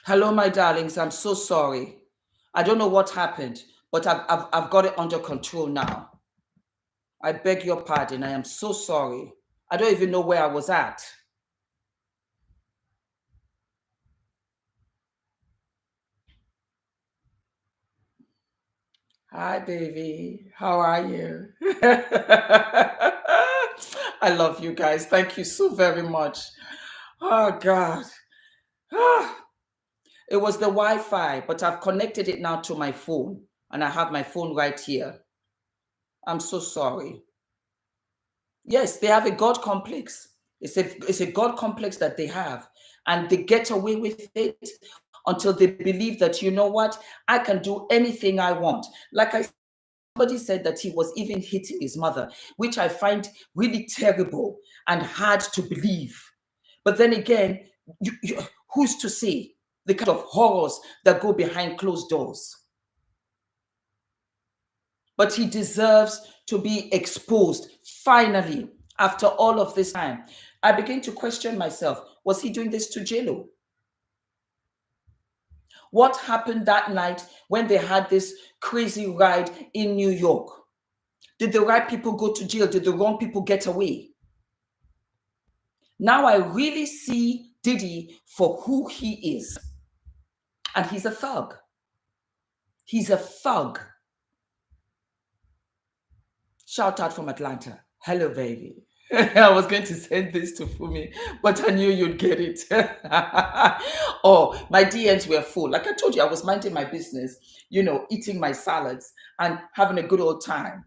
Hello, my darlings. I'm so sorry. I don't know what happened, but I've got it under control now. I beg your pardon. I am so sorry. I don't even know where I was at. Hi, baby. How are you? I love you guys. Thank you so very much. Oh, God. Ah, it was the Wi-Fi, but I've connected it now to my phone, and I have my phone right here. I'm so sorry. Yes, they have a God complex. It's a God complex that they have, and they get away with it until they believe that, you know what, I can do anything I want. Like somebody said that he was even hitting his mother, which I find really terrible and hard to believe. But then again, who's to say the kind of horrors that go behind closed doors? But he deserves to be exposed finally after all of this time. I begin to question myself, was he doing this to JLo? What happened that night when they had this crazy ride in New York? Did the right people go to jail? Did the wrong people get away? Now I really see Diddy for who he is. And he's a thug. He's a thug. Shout out from Atlanta. Hello, baby. I was going to send this to Fumi, but I knew you'd get it. Oh, my DMs were full. Like I told you, I was minding my business, eating my salads and having a good old time.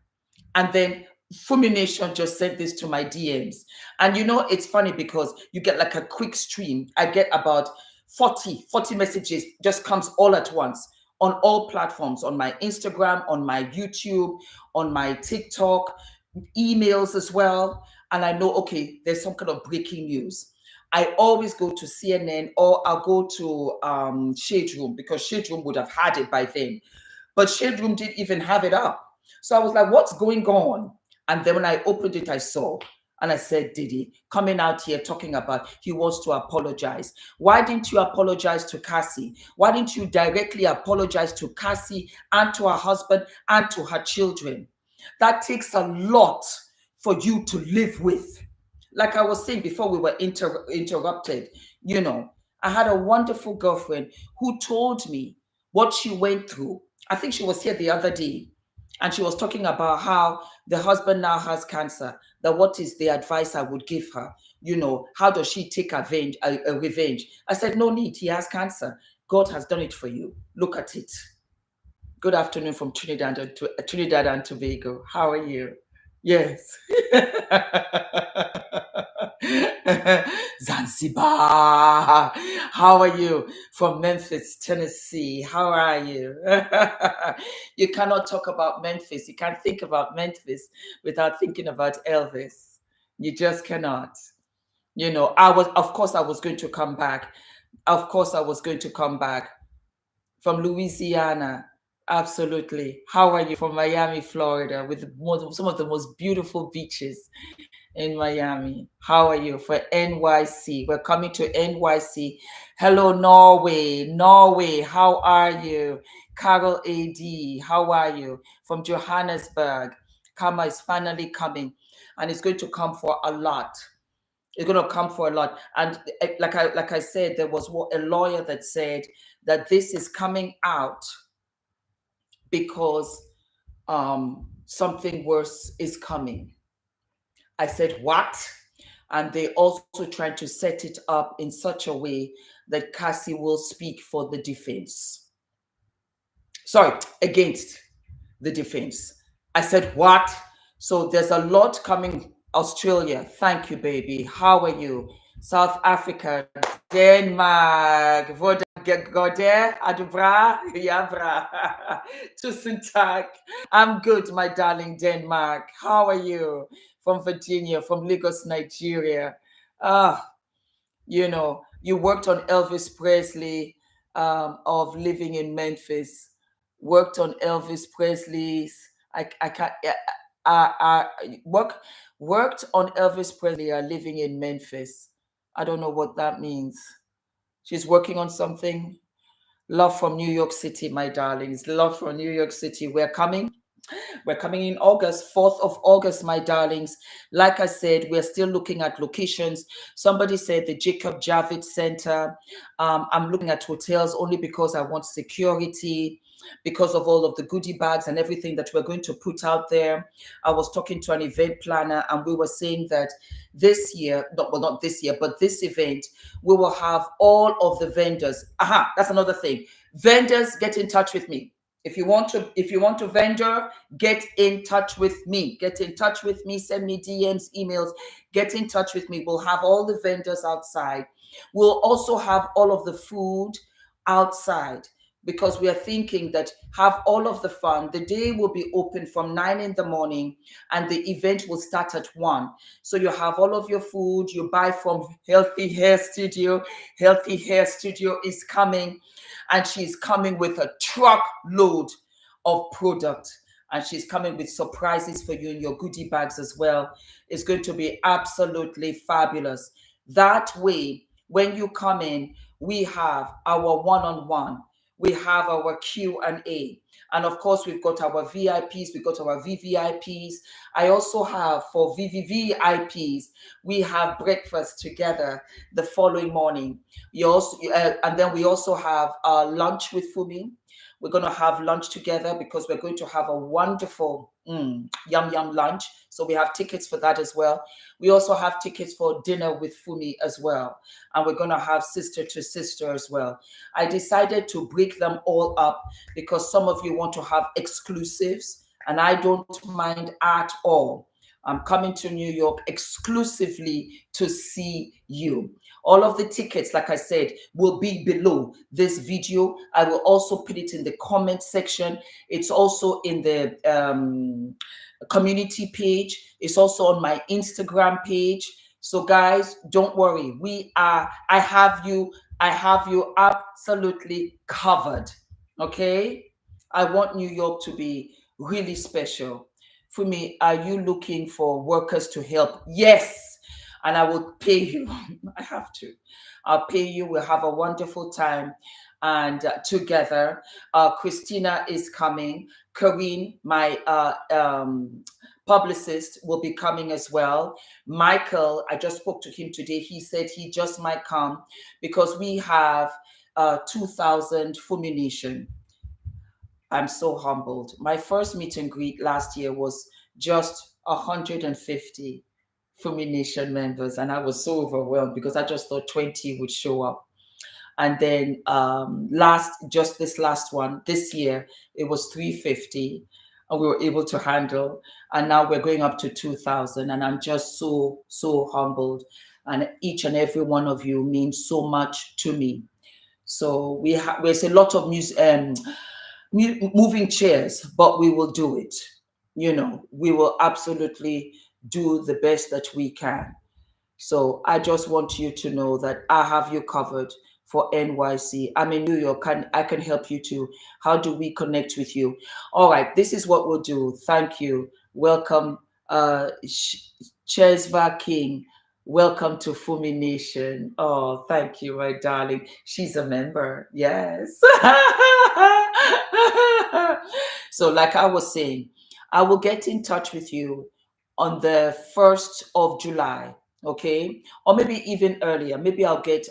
And then FUMINATION just sent this to my DMs. And it's funny because you get like a quick stream. I get about 40 messages, just comes all at once on all platforms, on my Instagram, on my YouTube, on my TikTok, emails as well. And I know, okay, there's some kind of breaking news. I always go to CNN or I'll go to Shade Room because Shade Room would have had it by then. But Shade Room didn't even have it up. So I was like, what's going on? And then when I opened it, I saw. And I said, Diddy, coming out here talking about he wants to apologize. Why didn't you apologize to Cassie? Why didn't you directly apologize to Cassie and to her husband and to her children? That takes a lot for you to live with. Like I was saying before we were interrupted, I had a wonderful girlfriend who told me what she went through. I think she was here the other day. And she was talking about how the husband now has cancer. That what is the advice I would give her? How does she take a revenge? I said, no need. He has cancer. God has done it for you. Look at it. Good afternoon from Trinidad and Tobago. How are you? Yes. Zanzibar. How are you? From Memphis, Tennessee. How are you? You cannot talk about Memphis. You can't think about Memphis without thinking about Elvis. You just cannot. Of course, I was going to come back. Of course, I was going to come back from Louisiana. Absolutely. How are you? From Miami, Florida, with some of the most beautiful beaches in Miami. How are you? For NYC. We're coming to NYC. Hello, Norway. Norway, how are you? Carol AD, how are you? From Johannesburg. Karma is finally coming, and it's going to come for a lot. It's going to come for a lot. And like I said, there was a lawyer that said that this is coming out because something worse is coming. I said, what? And they also tried to set it up in such a way that Cassie will speak for the defense. Sorry, against the defense. I said, what? So there's a lot coming. Australia, thank you, baby. How are you? South Africa, Denmark, Goder, Adubra, Yabra, Tusen tak. I'm good, my darling Denmark. How are you? From Virginia, from Lagos, Nigeria. You worked on Elvis Presley of Living in Memphis. Worked on Elvis Presley's. I can't. Worked on Elvis Presley living in Memphis. I don't know what that means. She's working on something. Love from New York City, my darlings. Love from New York City. We're coming. We're coming in August, 4th of August, my darlings. Like I said, we're still looking at locations. Somebody said the Jacob Javits Center. I'm looking at hotels only because I want security, because of all of the goodie bags and everything that we're going to put out there. I was talking to an event planner and we were saying that this year, not this year, but this event, we will have all of the vendors. Aha, that's another thing. Vendors, get in touch with me. If you want to vendor, get in touch with me. Get in touch with me. Send me DMs, emails. Get in touch with me. We'll have all the vendors outside. We'll also have all of the food outside because we are thinking that have all of the fun. The day will be open from 9 in the morning and the event will start at 1. So you have all of your food. You buy from Healthy Hair Studio. Healthy Hair Studio is coming. And she's coming with a truckload of product. And she's coming with surprises for you in your goodie bags as well. It's going to be absolutely fabulous. That way, when you come in, we have our one-on-one. We have our Q&A. And of course, we've got our VIPs, we've got our VVIPs. I also have for VVVIPs, we have breakfast together the following morning. And then we also have lunch with Fumi. We're going to have lunch together because we're going to have a wonderful yum yum lunch. So we have tickets for that as well. We also have tickets for dinner with Fumi as well. And we're going to have sister to sister as well. I decided to break them all up because some of you want to have exclusives and I don't mind at all. I'm coming to New York exclusively to see you. All of the tickets, like I said, will be below this video. I will also put it in the comment section. It's also in the community page. It's also on my Instagram page. So guys, don't worry. I have you absolutely covered. Okay? I want New York to be really special. Fumi, are you looking for workers to help? Yes. And I will pay you. I have to. I'll pay you. We'll have a wonderful time. And together, Christina is coming. Karine, my publicist, will be coming as well. Michael, I just spoke to him today. He said he just might come because we have 2,000 FUMINATION. I'm so humbled. My first meet and greet last year was just 150 FUMINATION members, and I was so overwhelmed because I just thought 20 would show up. And then this last one, this year, it was 350, and we were able to handle. And now we're going up to 2,000, and I'm just so humbled. And each and every one of you means so much to me. So there's a lot of moving chairs, but we will do it. You know, we will absolutely do the best that we can. So I just want you to know that I have you covered for NYC. I'm in New York, and I can help you too. How do we connect with you? All right, this is what we'll do. Thank you. Welcome, Chesva King. Welcome to FUMINATION. Oh, thank you, my darling. She's a member. Yes. So like I was saying, I will get in touch with you on the 1st of July, okay? Or maybe even earlier. Maybe I'll get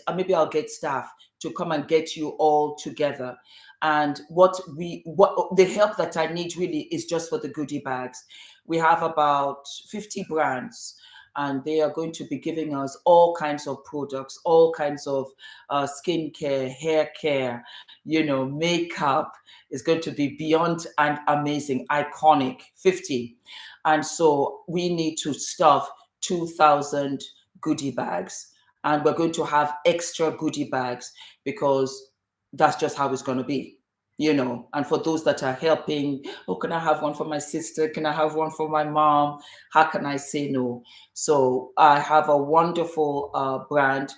staff to come and get you all together. And what the help that I need really is just for the goodie bags. We have about 50 brands, and they are going to be giving us all kinds of products, all kinds of skincare, hair care, you know, makeup. Is going to be beyond and amazing, iconic, 50. And so we need to stuff 2,000 goodie bags. And we're going to have extra goodie bags because that's just how it's going to be. You know, and for those that are helping, oh, can I have one for my sister? Can I have one for my mom? How can I say no? So I have a wonderful brand,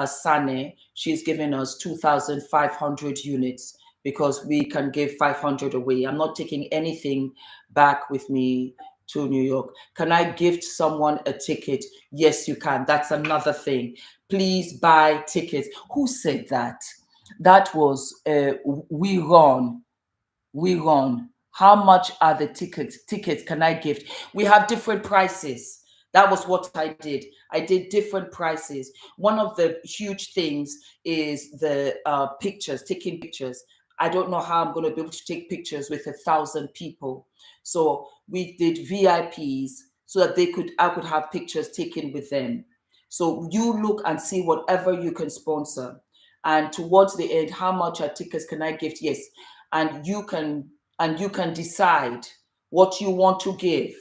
Sane. She's giving us 2,500 units because we can give 500 away. I'm not taking anything back with me to New York. Can I gift someone a ticket? Yes, you can. That's another thing. Please buy tickets. Who said that? That was we run. We run. How much are the tickets? Tickets can I gift? We have different prices. That was what I did. I did different prices. One of the huge things is the pictures, taking pictures. I don't know how I'm going to be able to take pictures with 1,000 people. So we did VIPs so that I could have pictures taken with them. So you look and see whatever you can sponsor. And towards the end, how much are tickets can I gift? Yes, and you can decide what you want to give.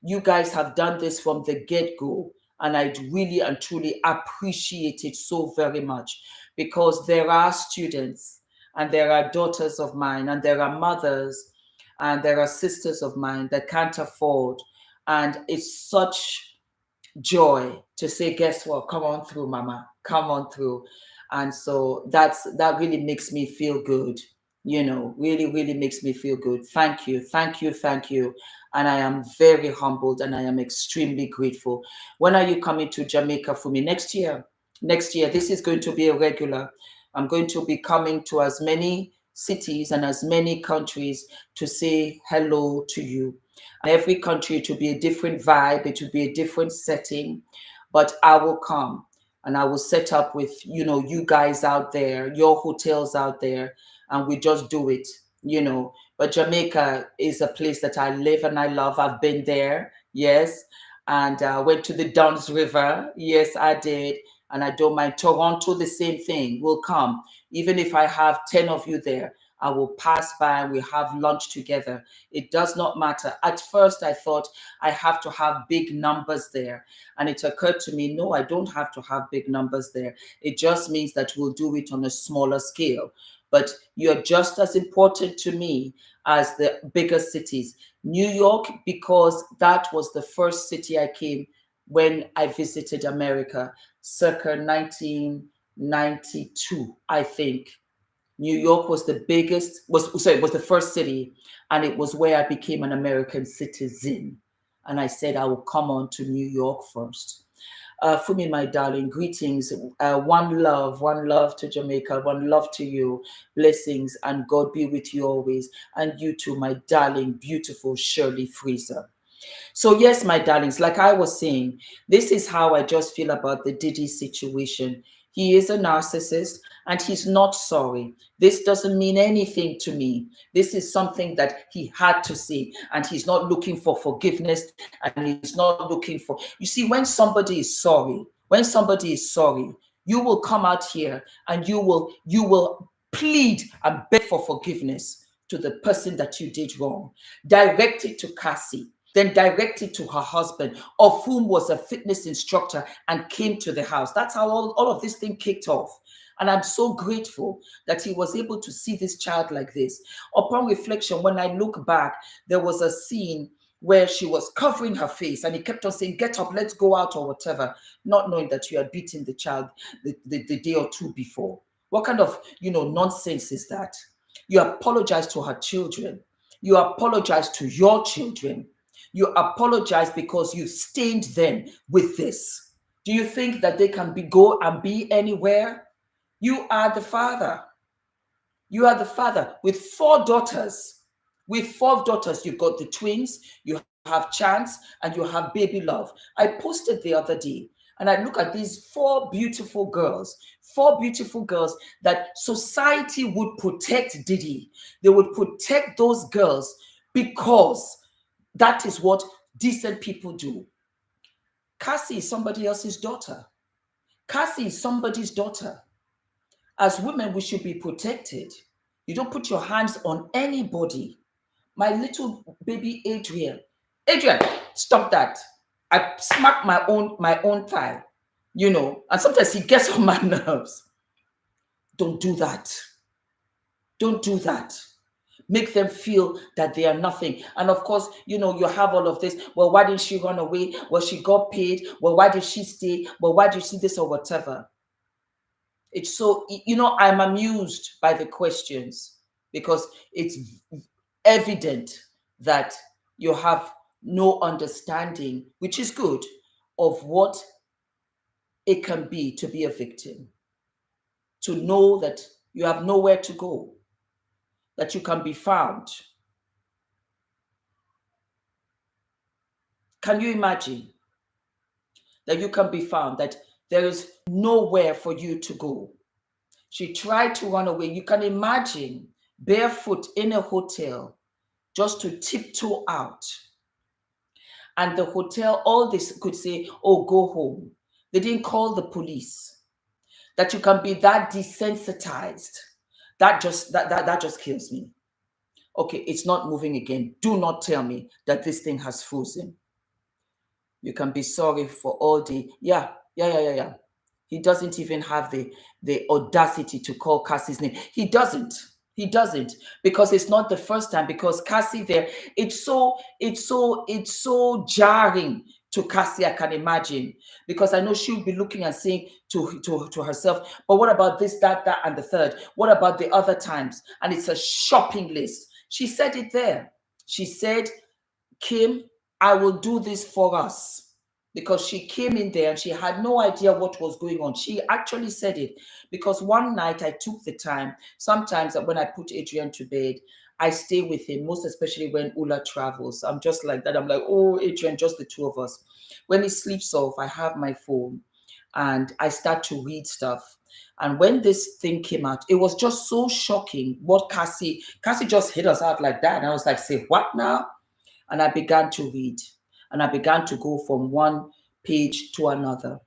You guys have done this from the get-go, and I really and truly appreciate it so very much, because there are students and there are daughters of mine and there are mothers and there are sisters of mine that can't afford, and it's such joy to say, guess what, come on through, mama, come on through. And so that really makes me feel good, really makes me feel good. Thank you, thank you, thank you. And I am very humbled and I am extremely grateful. When are you coming to Jamaica for me? Next year. Next year. This is going to be a regular. I'm going to be coming to as many cities and as many countries to say hello to you. And every country, it will be a different vibe, it will be a different setting, but I will come and I will set up with, you guys out there, your hotels out there, and we just do it. But Jamaica is a place that I live and I love. I've been there, yes. And went to the Duns River. Yes, I did. And I don't mind. Toronto, the same thing. Will come. Even if I have 10 of you there, I will pass by and we have lunch together. It does not matter. At first, I thought I have to have big numbers there. And it occurred to me, no, I don't have to have big numbers there. It just means that we'll do it on a smaller scale. But you're just as important to me as the bigger cities. New York, because that was the first city I came when I visited America, circa 1992, I think. New York was the biggest, was the first city, and it was where I became an American citizen. And I said I will come on to New York first. Fumi, my darling, greetings. One love to Jamaica, one love to you. Blessings, and God be with you always. And you too, my darling, beautiful Shirley Freezer. So yes, my darlings, like I was saying, this is how I just feel about the Diddy situation. He is a narcissist and he's not sorry. This doesn't mean anything to me. This is something that he had to say, and he's not looking for forgiveness, and he's not looking for, you see, when somebody is sorry, you will come out here and you will plead and beg for forgiveness to the person that you did wrong. Direct it to Cassie, then directed to her husband, of whom was a fitness instructor and came to the house. That's how all of this thing kicked off. And I'm so grateful that he was able to see this child like this. Upon reflection, when I look back, there was a scene where she was covering her face and he kept on saying, get up, let's go out or whatever, not knowing that you had beaten the child the day or two before. What kind of, nonsense is that? You apologize to her children. You apologize to your children. You apologize because you stained them with this. Do you think that they can go and be anywhere? You are the father. You are the father with 4 daughters. With 4 daughters, you've got the twins, you have Chance, and you have Baby Love. I posted the other day, and I look at these 4 beautiful girls that society would protect Diddy. They would protect those girls because that is what decent people do. Cassie is somebody else's daughter. Cassie is somebody's daughter. As women, we should be protected. You don't put your hands on anybody. My little baby Adrian, stop that. I smack my own thigh, and sometimes he gets on my nerves. Don't do that. Don't do that. Make them feel that they are nothing. And of course, you have all of this. Well, why didn't she run away? Well, she got paid. Well, why did she stay? Well, why did she this or whatever? It's so, I'm amused by the questions because it's evident that you have no understanding, which is good, of what it can be to be a victim. To know that You have nowhere to go, that you can be found. Can you imagine that you can be found, that there is nowhere for you to go? She tried to run away. You can imagine barefoot in a hotel just to tiptoe out. And the hotel, all this could say, oh, go home. They didn't call the police. That you can be that desensitized. That just kills me. Okay, it's not moving again. Do not tell me that this thing has frozen. You can be sorry for all the, yeah. He doesn't even have the audacity to call Cassie's name. He doesn't, because it's not the first time, because Cassie there, it's so jarring to Cassie, I can imagine, because I know she'll be looking and saying to herself, but what about this, that, and the third? What about the other times? And it's a shopping list. She said it there. She said, Kim, I will do this for us. Because she came in there and she had no idea what was going on. She actually said it because one night I took the time. Sometimes when I put Adrian to bed, I stay with him, most especially when Ula travels. I'm just like that. I'm like, oh, Adrian, just the two of us. When he sleeps off, I have my phone and I start to read stuff. And when this thing came out, it was just so shocking what Cassie just hit us out like that. And I was like, say what now? And I began to read. And I began to go from one page to another.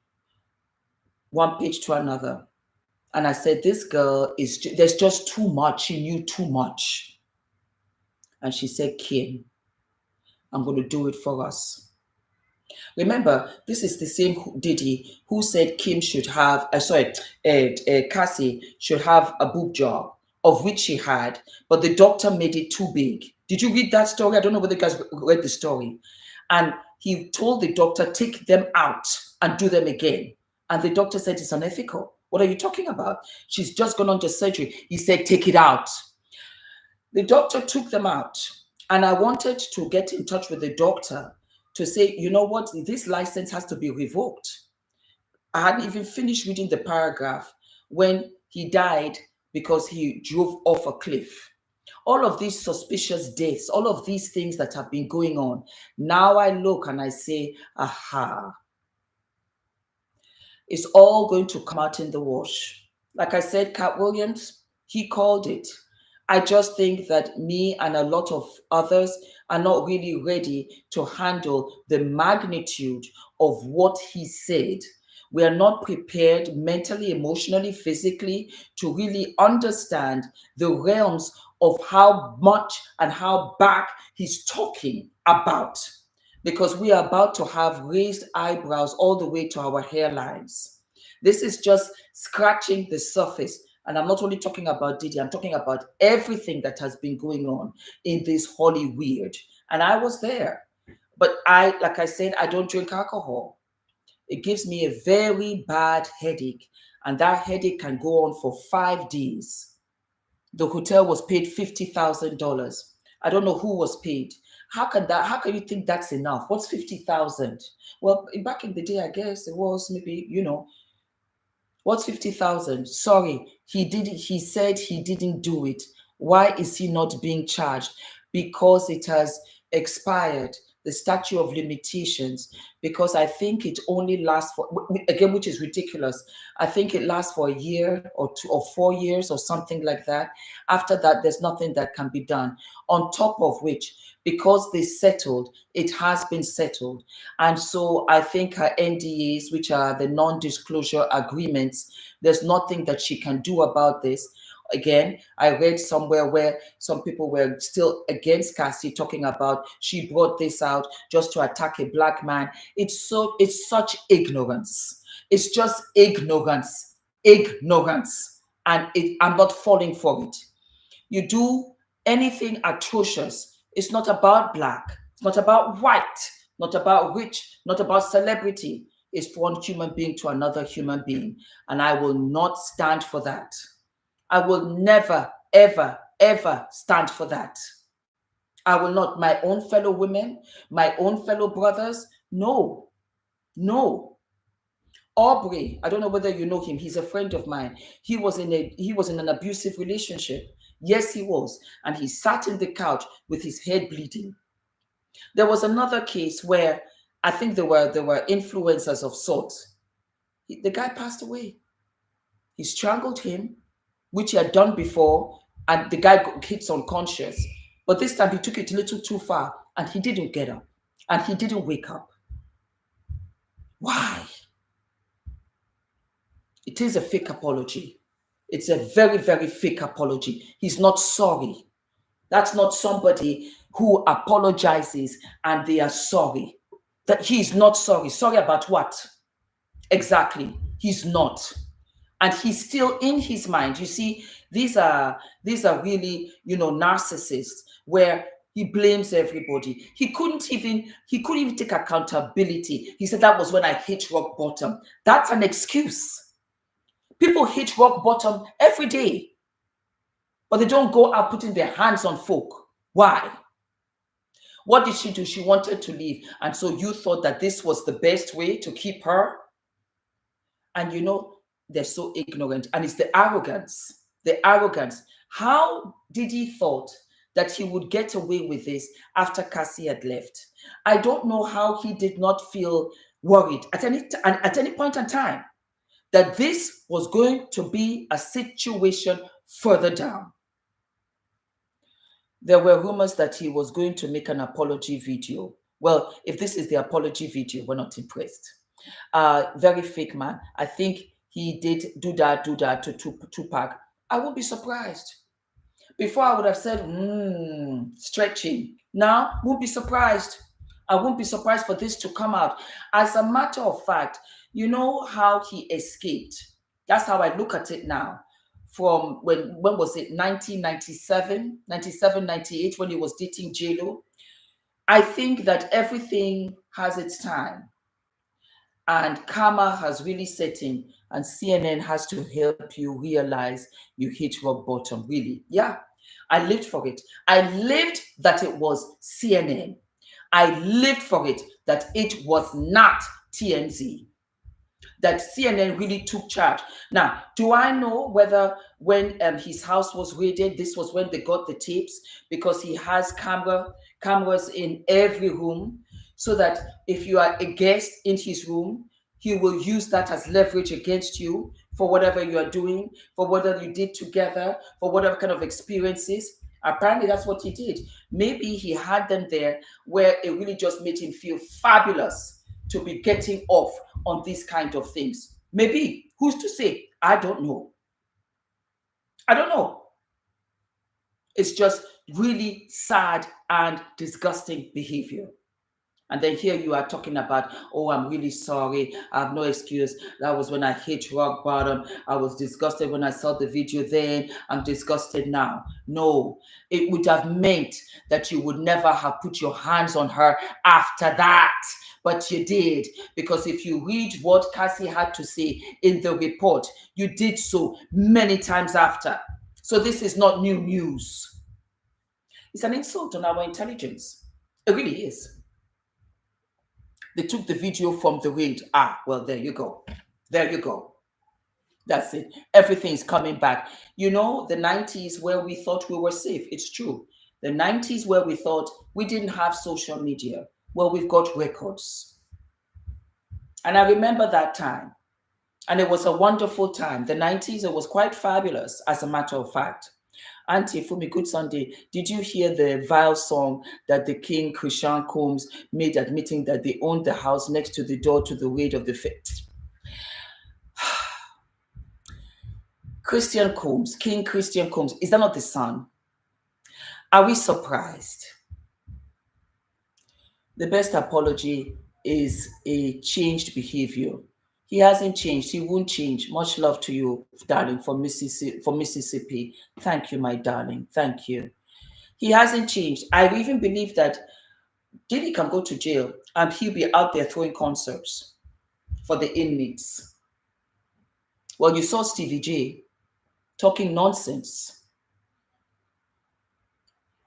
And I said, this girl there's just too much. She knew too much. And she said, Kim, I'm going to do it for us. Remember, this is the same Diddy who said Kim should have, Cassie should have a boob job, of which she had, but the doctor made it too big. Did you read that story? I don't know whether you guys read the story. And he told the doctor, take them out and do them again. And the doctor said, it's unethical. What are you talking about? She's just gone under surgery. He said, take it out. The doctor took them out. And I wanted to get in touch with the doctor to say, you know what, this license has to be revoked. I hadn't even finished reading the paragraph when he died because he drove off a cliff. All of these suspicious deaths, all of these things that have been going on. Now I look and I say, aha, it's all going to come out in the wash. Like I said, Cat Williams, he called it. I just think that me and a lot of others are not really ready to handle the magnitude of what he said. We are not prepared mentally, emotionally, physically to really understand the realms of how much and how back he's talking about. Because we are about to have raised eyebrows all the way to our hairlines. This is just scratching the surface. And I'm not only talking about Diddy, I'm talking about everything that has been going on in this holy weird. And I was there. But like I said, I don't drink alcohol. It gives me a very bad headache. And that headache can go on for 5 days. The hotel was paid $50,000. I don't know who was paid. How can you think that's enough? What's 50,000? Well, back in the day, I guess it was maybe, what's 50,000? Sorry, he said he didn't do it. Why is he not being charged? Because it has expired, the statute of limitations, because I think it only lasts for, again, which is ridiculous. I think it lasts for a year or 2 or 4 years or something like that. After that, there's nothing that can be done. On top of which, because they settled, it has been settled. And so I think her NDAs, which are the non-disclosure agreements, there's nothing that she can do about this. Again, I read somewhere where some people were still against Cassie, talking about she brought this out just to attack a black man. It's such ignorance. It's just ignorance. And I'm not falling for it. You do anything atrocious, it's not about black, it's not about white, not about rich, not about celebrity. It's one human being to another human being. And I will not stand for that. I will never, ever, ever stand for that. I will not. My own fellow women, my own fellow brothers, no. Aubrey, I don't know whether you know him. He's a friend of mine. He was in an abusive relationship. Yes, he was. And he sat in the couch with his head bleeding. There was another case where I think there were influencers of sorts. The guy passed away. He strangled him, which he had done before, and the guy hits unconscious. But this time he took it a little too far, and he didn't get up, and he didn't wake up. Why? It is a fake apology. It's a very, very fake apology. He's not sorry. That's not somebody who apologizes and they are sorry. That he's not sorry. Sorry about what? Exactly. He's not. And he's still in his mind. You see, these are really, narcissists where he blames everybody. He couldn't even take accountability. He said that was when I hit rock bottom. That's an excuse. People hit rock bottom every day, but they don't go out putting their hands on folk. Why? What did she do? She wanted to leave. And so you thought that this was the best way to keep her? And they're so ignorant. And it's the arrogance. The arrogance. How did he thought that he would get away with this after Cassie had left? I don't know how he did not feel worried at any point in time that this was going to be a situation further down. There were rumors that he was going to make an apology video. Well, if this is the apology video, we're not impressed. Very fake man. I think he did do that to Tupac. I won't be surprised. Before I would have said, stretching. Now, won't be surprised. I won't be surprised for this to come out. As a matter of fact, you know how he escaped. That's how I look at it now. From when was it? 1997, 98, when he was dating J-Lo. I think that everything has its time. And karma has really set in, and CNN has to help you realize you hit rock bottom. Really. Yeah. I lived for it. I lived that it was CNN. I lived for it that it was not TMZ. That CNN really took charge. Now, do I know whether when his house was raided, this was when they got the tapes? Because he has cameras in every room, so that if you are a guest in his room, he will use that as leverage against you for whatever you are doing, for whatever you did together, for whatever kind of experiences. Apparently, that's what he did. Maybe he had them there where it really just made him feel fabulous to be getting off on these kind of things. Maybe. Who's to say? I don't know. I don't know. It's just really sad and disgusting behavior. And then here you are talking about, oh, I'm really sorry. I have no excuse. That was when I hit rock bottom. I was disgusted when I saw the video then. I'm disgusted now. No, it would have meant that you would never have put your hands on her after that. But you did, because if you read what Cassie had to say in the report, you did so many times after. So this is not new news. It's an insult on our intelligence. It really is. They took the video from the raid. Well, there you go. There you go. That's it. Everything's coming back. The 90s where we thought we were safe. It's true. The 90s where we thought we didn't have social media. Well, we've got records. And I remember that time. And it was a wonderful time. The 90s, it was quite fabulous, as a matter of fact. Auntie Fumi, good Sunday. Did you hear the vile song that the King Sean Combs made, admitting that they owned the house next to the door to the raid of the Christian Combs, King Christian Combs? Is that not the son? Are we surprised? The best apology is a changed behavior. He hasn't changed. He won't change. Much love to you, darling, from Mississippi. Thank you, my darling. Thank you. He hasn't changed. I even believe that Diddy can go to jail and he'll be out there throwing concerts for the inmates. Well, you saw Stevie J talking nonsense.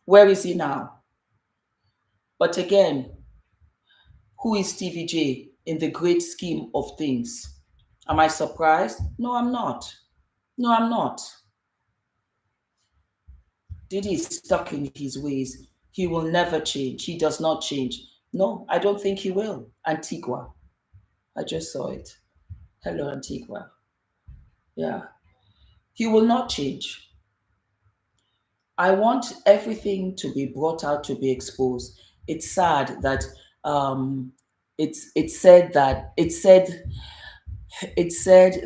Where is he now? But again, who is Stevie J in the great scheme of things? Am I surprised? No, I'm not. No, I'm not. Diddy is stuck in his ways. He will never change. He does not change. No, I don't think he will. Antigua. I just saw it. Hello, Antigua. Yeah. He will not change. I want everything to be brought out, to be exposed. It's sad that it said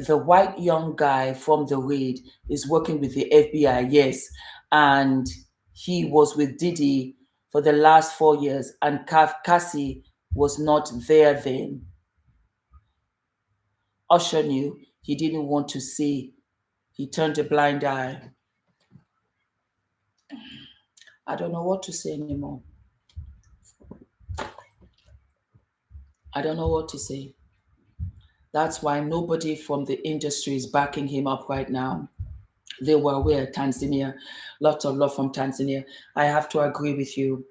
the white young guy from the raid is working with the FBI, yes, and he was with Diddy for the last 4 years, and Cassie was not there then. Usher knew. He didn't want to see. He turned a blind eye. I don't know what to say anymore. I don't know what to say. That's why nobody from the industry is backing him up right now. They were aware, Tanzania, lots of love from Tanzania. I have to agree with you.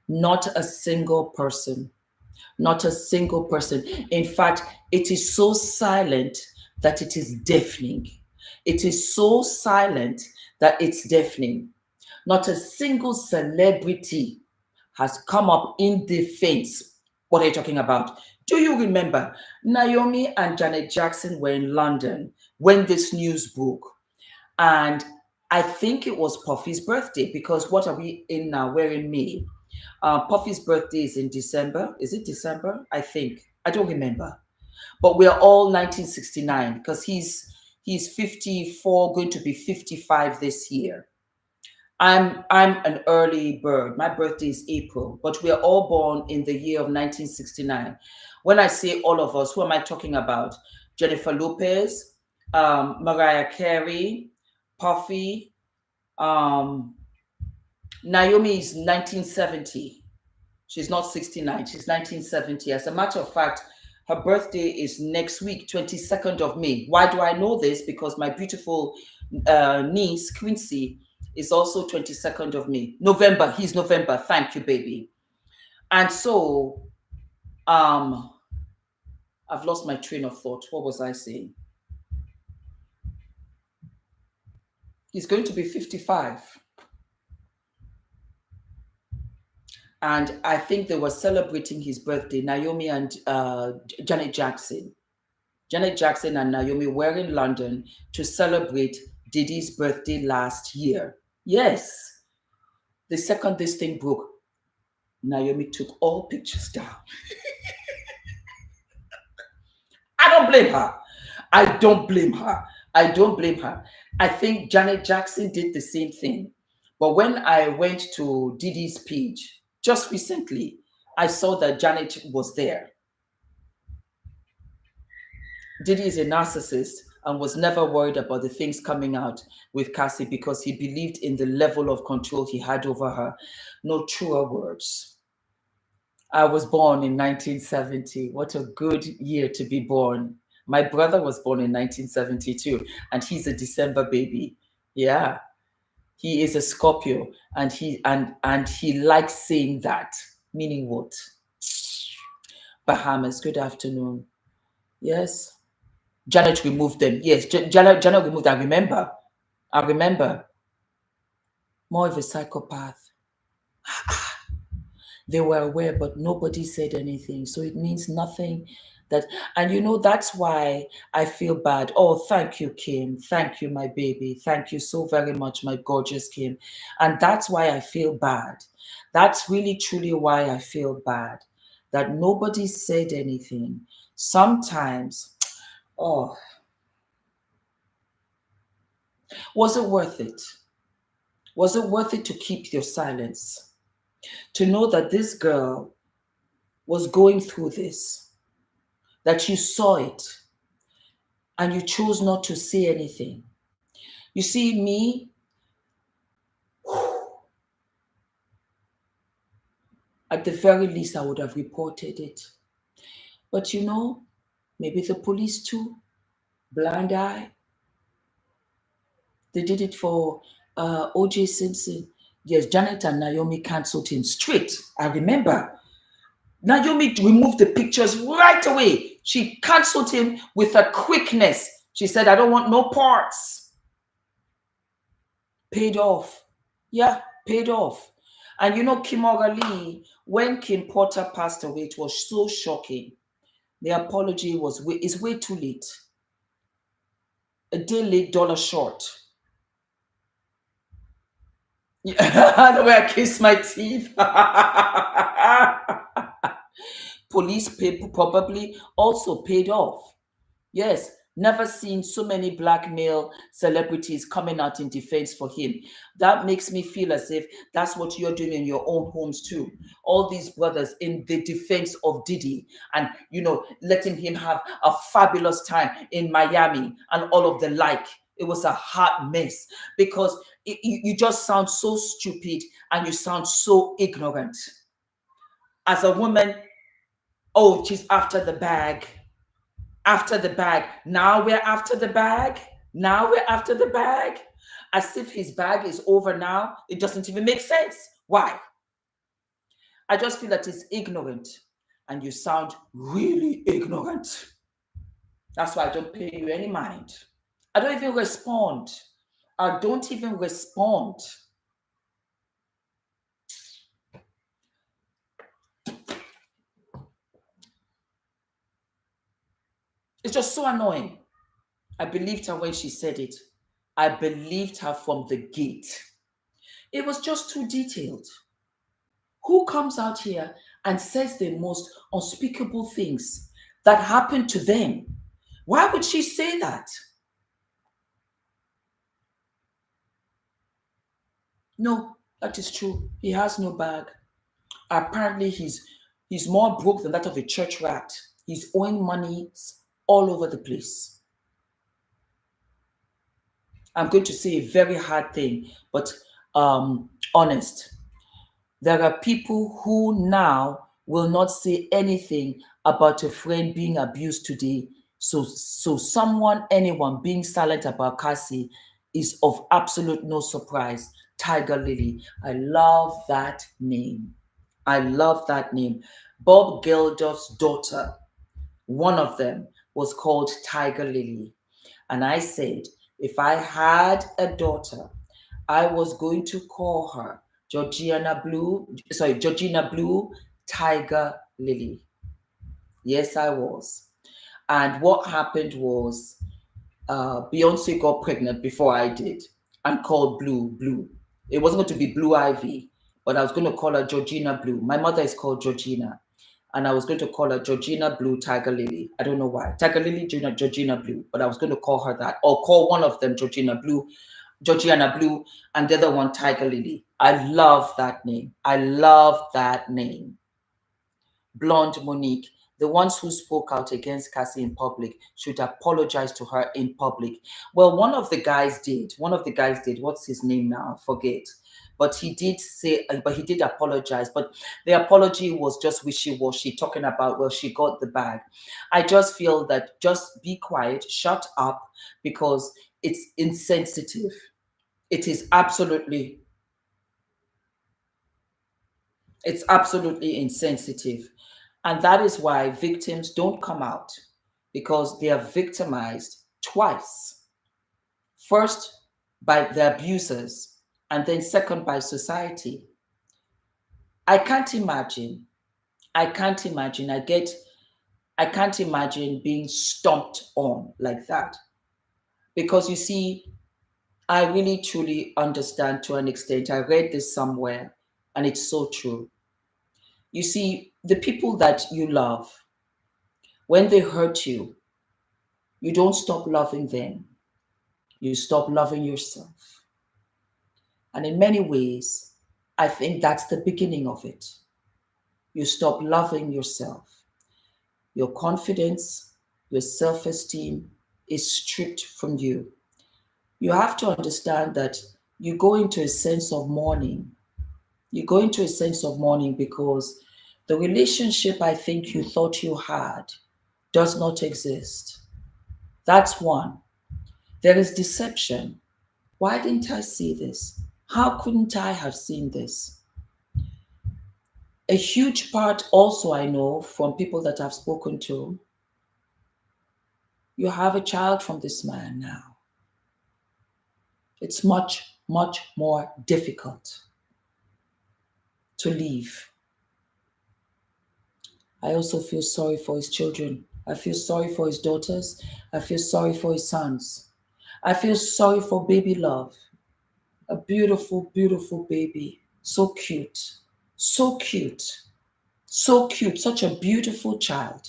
Not a single person, not a single person. In fact, it is so silent that it is deafening. It is so silent that it's deafening. Not a single celebrity has come up in defense. What are you talking about? Do you remember Naomi and Janet Jackson were in London when this news broke? And I think it was Puffy's birthday, because what are we in now? We're in May. Puffy's birthday is in December. Is it December? I think. I don't remember. But we're all 1969 because he's 54, going to be 55 this year. I'm an early bird. My birthday is April, but we are all born in the year of 1969. When I say all of us, who am I talking about? Jennifer Lopez, Mariah Carey, Puffy, Naomi is 1970. She's not 69. She's 1970. As a matter of fact, her birthday is next week, 22nd of May. Why do I know this? Because my beautiful niece, Quincy, is also 22nd of May. November. He's November. Thank you, baby. And so, I've lost my train of thought. What was I saying? He's going to be 55. And I think they were celebrating his birthday, Naomi and Janet Jackson. Janet Jackson and Naomi were in London to celebrate Diddy's birthday last year. Yes. The second this thing broke, Naomi took all pictures down. I don't blame her. I don't blame her. I don't blame her. I think Janet Jackson did the same thing. But when I went to Diddy's page just recently, I saw that Janet was there. Diddy is a narcissist and was never worried about the things coming out with Cassie because he believed in the level of control he had over her. No truer words. I was born in 1970. What a good year to be born. My brother was born in 1972, and he's a December baby. Yeah. He is a Scorpio, and he likes saying that. Meaning what? Bahamas, good afternoon. Yes. Janet removed them. Yes, Janet removed them. I remember. More of a psychopath. They were aware, but nobody said anything. So it means nothing. And that's why I feel bad. Oh, thank you, Kim. Thank you, my baby. Thank you so very much, my gorgeous Kim. And that's why I feel bad. That's really, truly why I feel bad. That nobody said anything. Sometimes, oh, was it worth it? Was it worth it to keep your silence? To know that this girl was going through this, that you saw it, and you chose not to say anything. You see, me, at the very least, I would have reported it. But maybe the police too, blind eye. They did it for O.J. Simpson. Yes, Janet and Naomi cancelled him straight. I remember. Naomi removed the pictures right away. She cancelled him with a quickness. She said, I don't want no parts. Paid off. Yeah, paid off. And you know, Kimora Lee, when Kim Porter passed away, it was so shocking. The apology is way too late. A day late, dollar short. Yeah, the way I kiss my teeth. Police probably also paid off. Yes, never seen so many black male celebrities coming out in defense for him. That makes me feel as if that's what you're doing in your own homes too. All these brothers in the defense of Diddy and, you know, letting him have a fabulous time in Miami and all of the like. It was a hot mess because you just sound so stupid and you sound so ignorant. As a woman, oh, she's after the bag. After the bag. Now we're after the bag. Now we're after the bag. As if his bag is over now. It doesn't even make sense. Why? I just feel that it's ignorant. And you sound really ignorant. That's why I don't pay you any mind. I don't even respond. I don't even respond. It's just so annoying. I believed her when she said it. I believed her from the gate. It was just too detailed. Who comes out here and says the most unspeakable things that happened to them? Why would she say that? No, that is true. He has no bag. Apparently, he's more broke than that of a church rat. He's owing money all over the place. I'm going to say a very hard thing, but honest. There are people who now will not say anything about a friend being abused today. So anyone being silent about Cassie is of absolute no surprise. Tiger Lily. I love that name. I love that name. Bob Geldof's daughter, one of them, was called Tiger Lily. And I said, if I had a daughter, I was going to call her Georgina Blue Tiger Lily. Yes, I was. And what happened was Beyonce got pregnant before I did and called Blue. It wasn't going to be Blue Ivy, but I was going to call her Georgina Blue. My mother is called Georgina. And I was going to call her Georgina Blue Tiger Lily. I don't know why. Tiger Lily, Georgina Blue. But I was going to call her that. Or call one of them Georgina Blue, and the other one Tiger Lily. I love that name. I love that name. Blonde Monique. The ones who spoke out against Cassie in public should apologize to her in public. Well, one of the guys did. What's his name now? Forget. But he did say, but he did apologize. But the apology was just wishy-washy, talking about, well, she got the bag. I just feel that just be quiet, shut up, because it's insensitive. It is absolutely, it's absolutely insensitive. And that is why victims don't come out, because they are victimized twice. First, by the abusers, and then second, by society. I can't imagine being stomped on like that. Because you see, I really truly understand to an extent. I read this somewhere, and it's so true. You see, the people that you love, when they hurt you, you don't stop loving them. You stop loving yourself. And in many ways, I think that's the beginning of it. You stop loving yourself. Your confidence, your self-esteem is stripped from you. You have to understand that you go into a sense of mourning. You go into a sense of mourning because the relationship I think you thought you had does not exist. That's one. There is deception. Why didn't I see this? How couldn't I have seen this? A huge part also I know from people that I've spoken to You have a child from this man now. It's much, much more difficult to leave. I also feel sorry for his children. I feel sorry for his daughters. I feel sorry for his sons. I feel sorry for baby love. A beautiful, beautiful baby. So cute. So cute. So cute. Such a beautiful child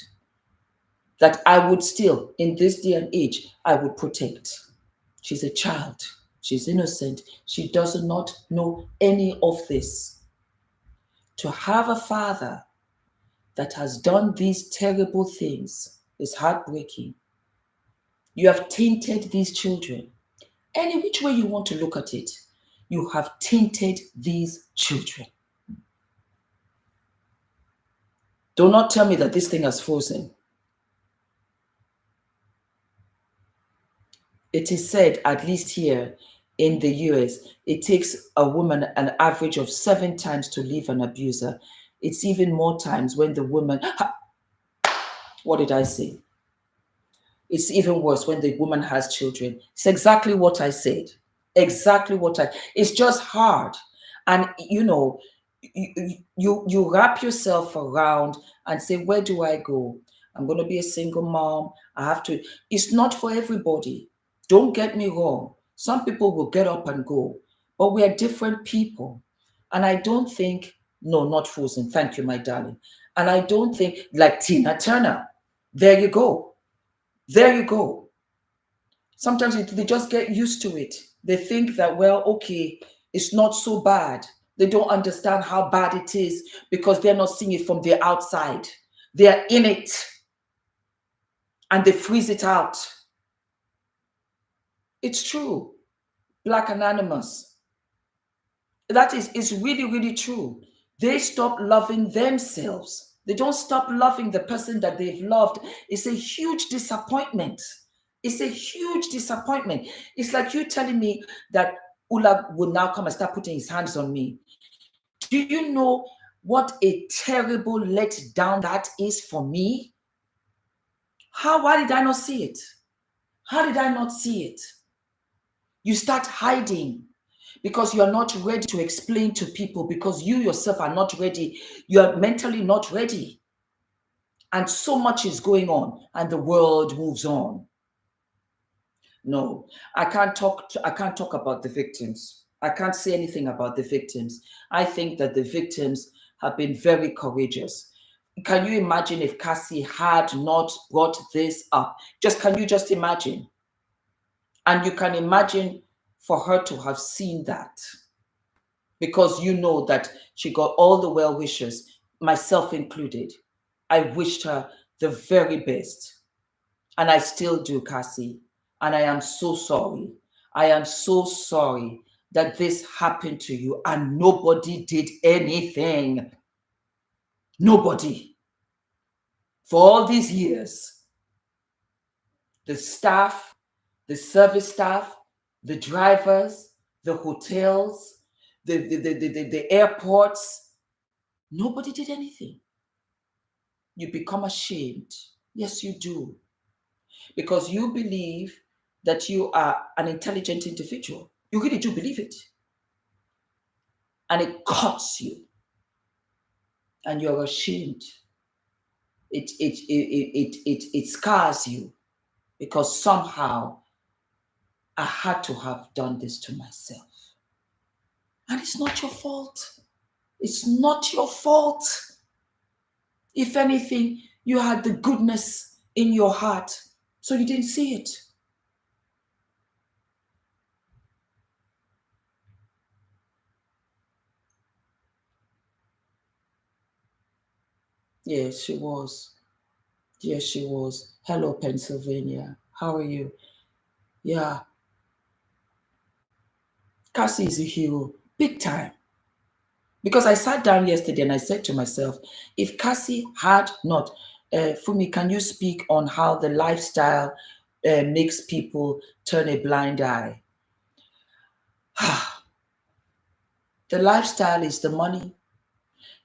that I would still, in this day and age, I would protect. She's a child. She's innocent. She does not know any of this. To have a father that has done these terrible things is heartbreaking. You have tainted these children. Any which way you want to look at it, you have tainted these children. Do not tell me that this thing has frozen. It is said, at least here in the US, it takes a woman an average of 7 times to leave an abuser. It's even more times when the woman, what did I say? It's even worse when the woman has children. It's exactly what I said. Exactly what it's just hard. And you know, you wrap yourself around and say, where do I go? I'm going to be a single mom. I have to. It's not for everybody. Don't get me wrong. Some people will get up and go, but we are different people. And I don't think, no, not frozen. Thank you, my darling. And I don't think, like Tina Turner. There you go. There you go. Sometimes they just get used to it. They think that, well, okay, it's not so bad. They don't understand how bad it is because they're not seeing it from the outside. They're in it and they freeze it out. It's true. Black Anonymous. That is, it's really, really true. They stop loving themselves. They don't stop loving the person that they've loved. It's a huge disappointment. It's a huge disappointment. It's like you telling me that Ula will now come and start putting his hands on me. Do you know what a terrible letdown that is for me? Why did I not see it? How did I not see it? You start hiding because you're not ready to explain to people because you yourself are not ready. You're mentally not ready. And so much is going on and the world moves on. No, I can't talk about the victims. I can't say anything about the victims. I think that the victims have been very courageous. Can you imagine if Cassie had not brought this up? Can you just imagine? And you can imagine for her to have seen that because you know that she got all the well wishes, myself included. I wished her the very best. And I still do, Cassie. And I am so sorry. I am so sorry that this happened to you and nobody did anything. Nobody. For all these years, the staff, the service staff, the drivers, the hotels, the airports, nobody did anything. You become ashamed. Yes, you do. Because you believe that you are an intelligent individual. You really do believe it. And it cuts you. And you're ashamed. It scars you. Because somehow I had to have done this to myself. And it's not your fault. It's not your fault. If anything, you had the goodness in your heart, so you didn't see it. Yes, she was. Yes, she was. Hello, Pennsylvania. How are you? Yeah. Cassie is a hero, big time. Because I sat down yesterday and I said to myself, if Cassie had not, Fumi, can you speak on how the lifestyle makes people turn a blind eye? The lifestyle is the money.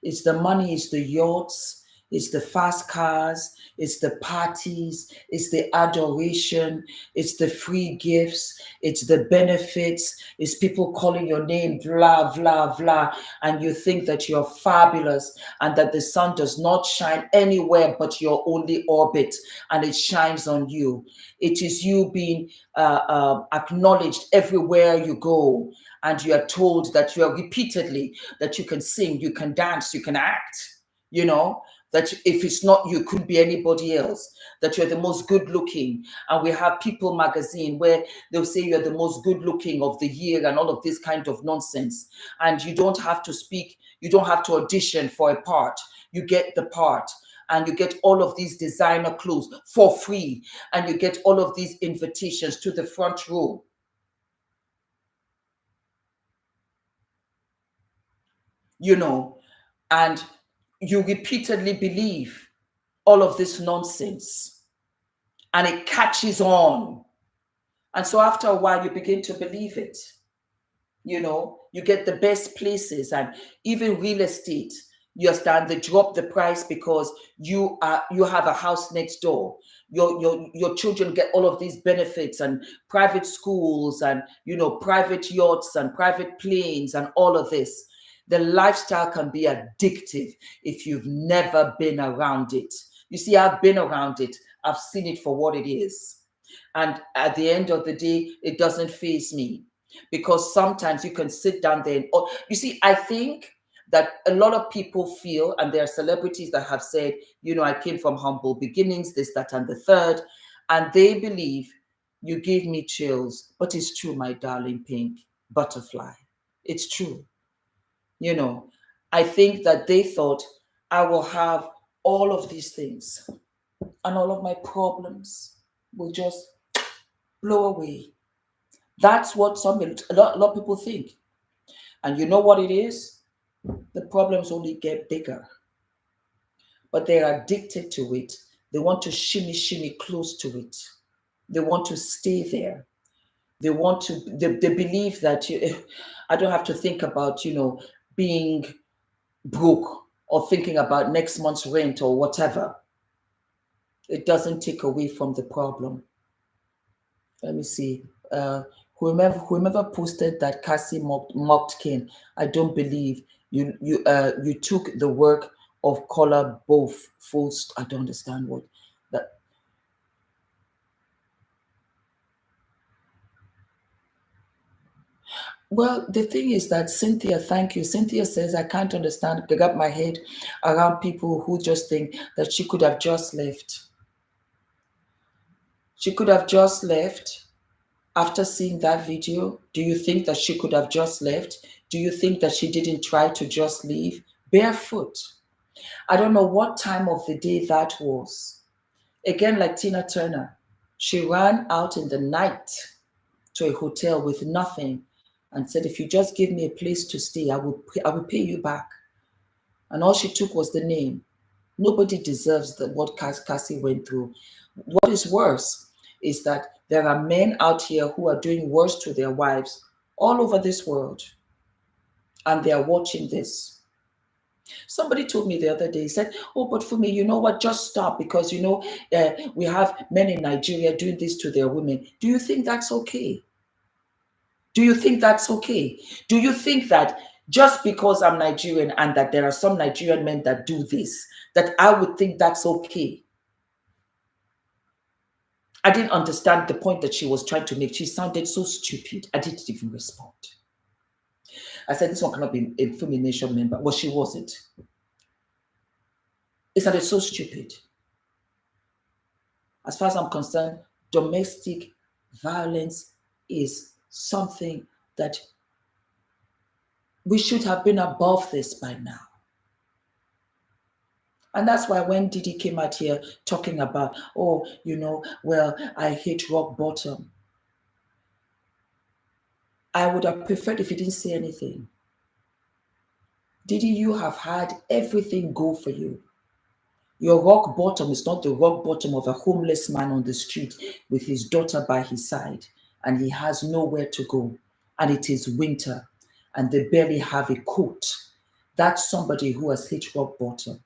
It's the money, it's the yachts, It's the fast cars, it's the parties, it's the adoration, it's the free gifts, it's the benefits, it's people calling your name, blah, blah, blah. And you think that you're fabulous and that the sun does not shine anywhere but your only orbit, and it shines on you. It is you being acknowledged everywhere you go. And you are told that you are repeatedly that you can sing, you can dance, you can act, you know, that if it's not you, could be anybody else, that you're the most good looking. And we have People magazine where they'll say you're the most good looking of the year and all of this kind of nonsense. And you don't have to speak, you don't have to audition for a part. You get the part. And you get all of these designer clothes for free. And you get all of these invitations to the front row. You know, and you repeatedly believe all of this nonsense, and it catches on. And so after a while, you begin to believe it. You know, you get the best places, and even real estate, you understand, they drop the price because you have a house next door. Your children get all of these benefits and private schools and, you know, private yachts and private planes and all of this. The lifestyle can be addictive if you've never been around it. You see, I've been around it. I've seen it for what it is. And at the end of the day, it doesn't faze me, because sometimes you can sit down there and, you see, I think that a lot of people feel, and there are celebrities that have said, you know, I came from humble beginnings, this, that, and the third, and they believe, you give me chills, but it's true, my darling pink butterfly. It's true. You know, I think that they thought I will have all of these things and all of my problems will just blow away. That's what a lot of people think. And you know what it is? The problems only get bigger. But they're addicted to it. They want to shimmy close to it. They want to stay there. They want to, they believe that I don't have to think about, you know, being broke or thinking about next month's rent or whatever. It doesn't take away from the problem. Let me see. Whomever posted that Cassie mocked Ken, I don't believe you took the work of color both full. I don't understand what that. Well, the thing is that Cynthia, thank you. Cynthia says, I can't understand, I got my head around people who just think that she could have just left. She could have just left after seeing that video. Do you think that she could have just left? Do you think that she didn't try to just leave barefoot? I don't know what time of the day that was. Again, like Tina Turner, she ran out in the night to a hotel with nothing and said, if you just give me a place to stay, I will pay you back. And all she took was the name. Nobody deserves what Cassie went through. What is worse is that there are men out here who are doing worse to their wives all over this world. And they are watching this. Somebody told me the other day, said, oh, but Fumi, you know what, just stop, because, you know, we have men in Nigeria doing this to their women. Do you think that's okay? Do you think that's okay? Do you think that just because I'm Nigerian and that there are some Nigerian men that do this, that I would think that's okay? I didn't understand the point that she was trying to make. She sounded so stupid. I didn't even respond. I said, this one cannot be a FUMINATION member. Well, she wasn't. It sounded so stupid. As far as I'm concerned, domestic violence is something that we should have been above this by now. And that's why when Diddy came out here talking about, oh, you know, well, I hit rock bottom, I would have preferred if he didn't say anything. Diddy, you have had everything go for you. Your rock bottom is not the rock bottom of a homeless man on the street with his daughter by his side, and he has nowhere to go, and it is winter, and they barely have a coat. That's somebody who has hit rock bottom.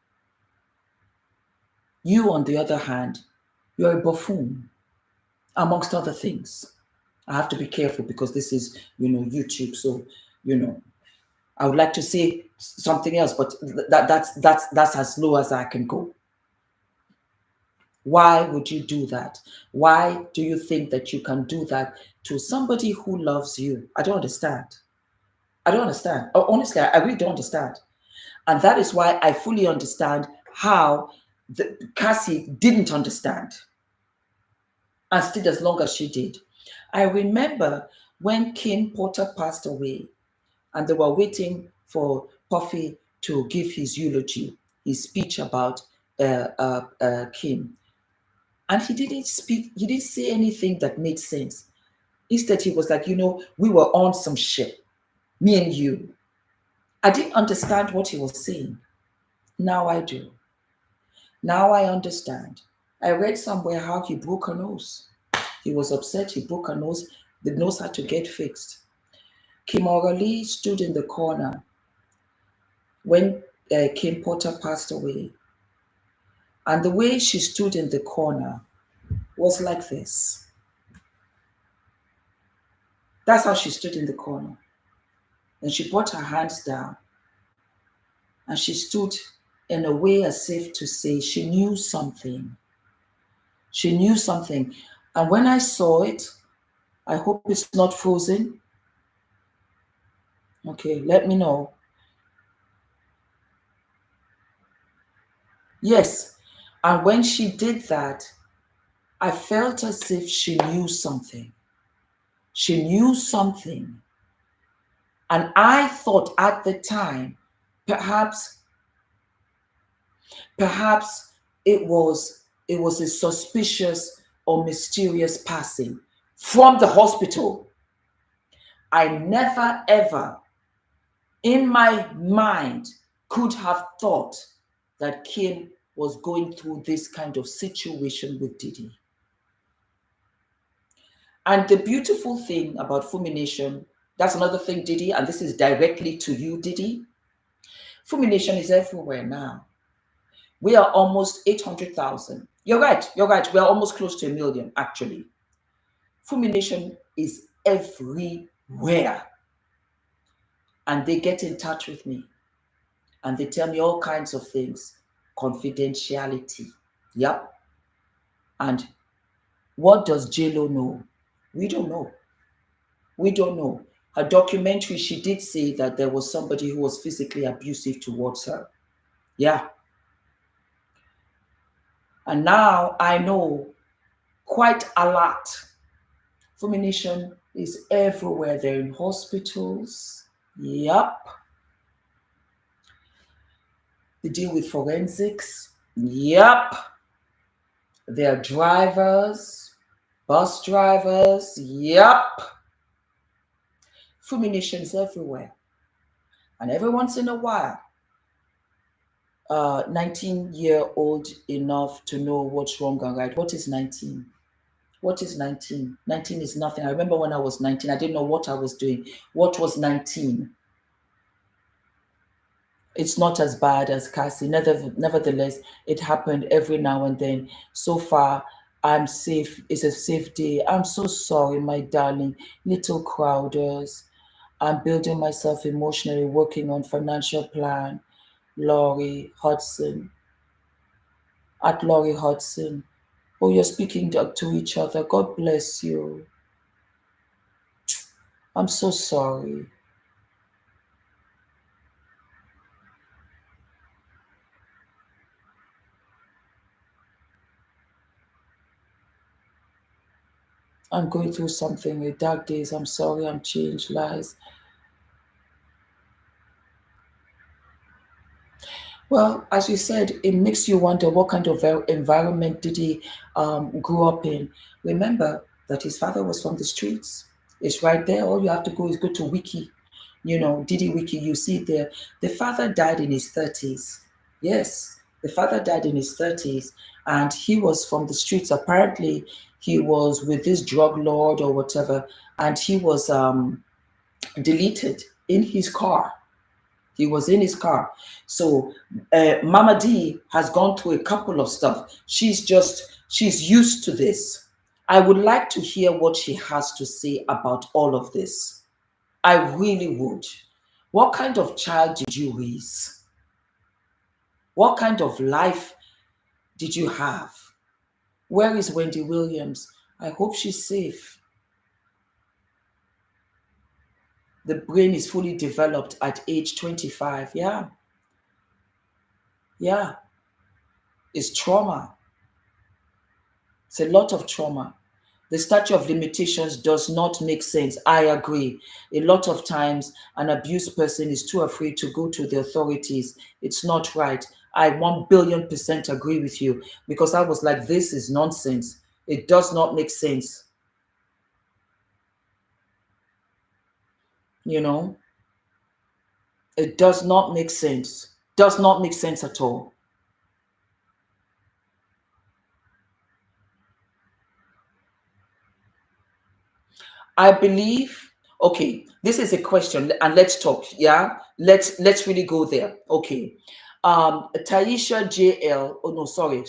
You, on the other hand, you're a buffoon, amongst other things. I have to be careful because this is, YouTube. So, I would like to say something else, but that's as low as I can go. Why would you do that? Why do you think that you can do that to somebody who loves you? I don't understand. I don't understand. Oh, honestly, I really don't understand. And that is why I fully understand how Cassie didn't understand and stayed as long as she did. I remember when Kim Porter passed away and they were waiting for Puffy to give his eulogy, his speech about Kim. And he didn't say anything that made sense. Instead, he was like, we were on some shit, me and you. I didn't understand what he was saying. Now I do. Now I understand. I read somewhere how he broke a nose. He was upset, he broke a nose. The nose had to get fixed. Kim O'Reilly stood in the corner when Kim Porter passed away. And the way she stood in the corner was like this. That's how she stood in the corner. And she put her hands down. And she stood in a way as if to say she knew something. She knew something. And when I saw it, I hope it's not frozen. Okay, let me know. Yes. And when she did that, I felt as if she knew something. She knew something. And I thought at the time, perhaps it was a suspicious or mysterious passing from the hospital. I never ever in my mind could have thought that Kim was going through this kind of situation with Diddy. And the beautiful thing about FUMINATION, that's another thing, Diddy, and this is directly to you, Diddy. FUMINATION is everywhere now. We are almost 800,000. You're right. We're almost close to 1 million, actually. FUMINATION is everywhere. And they get in touch with me. And they tell me all kinds of things. Confidentiality. Yep. And what does JLo know? We don't know. We don't know. Her documentary, she did say that there was somebody who was physically abusive towards her. Yeah. And now I know quite a lot. FUMINATION is everywhere. They're in hospitals. Yep. They deal with forensics. Yep. They're drivers, bus drivers. Yep. FUMINATION is everywhere. And every once in a while, 19-year-old enough to know what's wrong and right. What is 19? What is 19? 19 is nothing. I remember when I was 19, I didn't know what I was doing. What was 19? It's not as bad as Cassie. Nevertheless, it happened every now and then. So far, I'm safe. It's a safe day. I'm so sorry, my darling. Little Crowders. I'm building myself emotionally, working on financial plan. Laurie Hudson. At Laurie Hudson. Oh, you're speaking to each other. God bless you. I'm so sorry. I'm going through something with dark days. I'm sorry. I'm changed lies. Well, as you said, it makes you wonder what kind of environment did he grow up in. Remember that his father was from the streets. It's right there. All you have to go is go to Wiki, Diddy Wiki. You see it there. The father died in his 30s. Yes, the father died in his 30s, and he was from the streets. Apparently, he was with this drug lord or whatever, and he was deleted in his car. He was in his car. So Mama D has gone through a couple of stuff. She's used to this. I would like to hear what she has to say about all of this. I really would. What kind of child did you raise? What kind of life did you have? Where is Wendy Williams? I hope she's safe. The brain is fully developed at age 25. Yeah. Yeah. It's trauma. It's a lot of trauma. The statute of limitations does not make sense. I agree. A lot of times, an abused person is too afraid to go to the authorities. It's not right. I 1,000,000,000% agree with you, because I was like, this is nonsense. It does not make sense. You know, it does not make sense. Does not make sense at all. I believe, okay, this is a question, and let's talk. Yeah, let's really go there. Okay. Taisha JL. Oh no, sorry.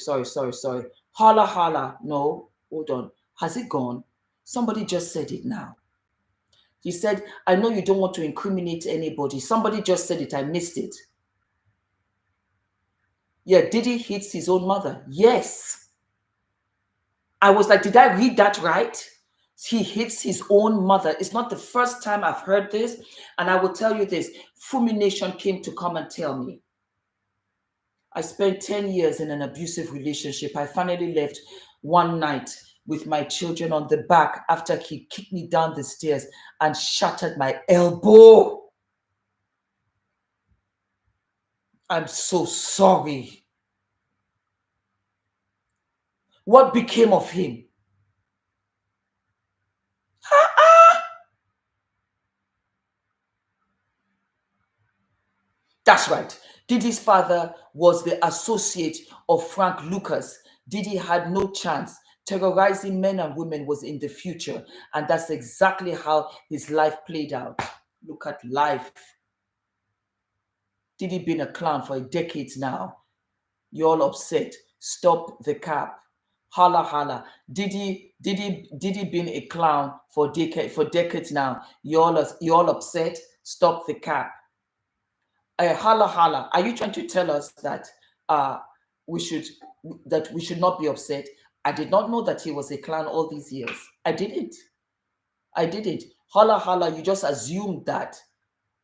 Holla holla. No, hold on. Has it gone? Somebody just said it now. He said, I know you don't want to incriminate anybody. Somebody just said it. I missed it. Yeah, Diddy hits his own mother. Yes. I was like, did I read that right? He hits his own mother. It's not the first time I've heard this. And I will tell you this. FUMINATION came to come and tell me. I spent 10 years in an abusive relationship. I finally left one night with my children on the back after he kicked me down the stairs and shattered my elbow. I'm so sorry. What became of him? That's right. Diddy's father was the associate of Frank Lucas. Diddy had no chance. Terrorizing men and women was in the future. And that's exactly how his life played out. Look at life. Diddy been a clown for decades now. You're all upset. Stop the cap. Holla holla. Diddy been a clown for decades now. You're all upset. Stop the cap. Holla holla. Are you trying to tell us that we should not be upset? I did not know that he was a clown all these years. I didn't. Holla holla. You just assumed that.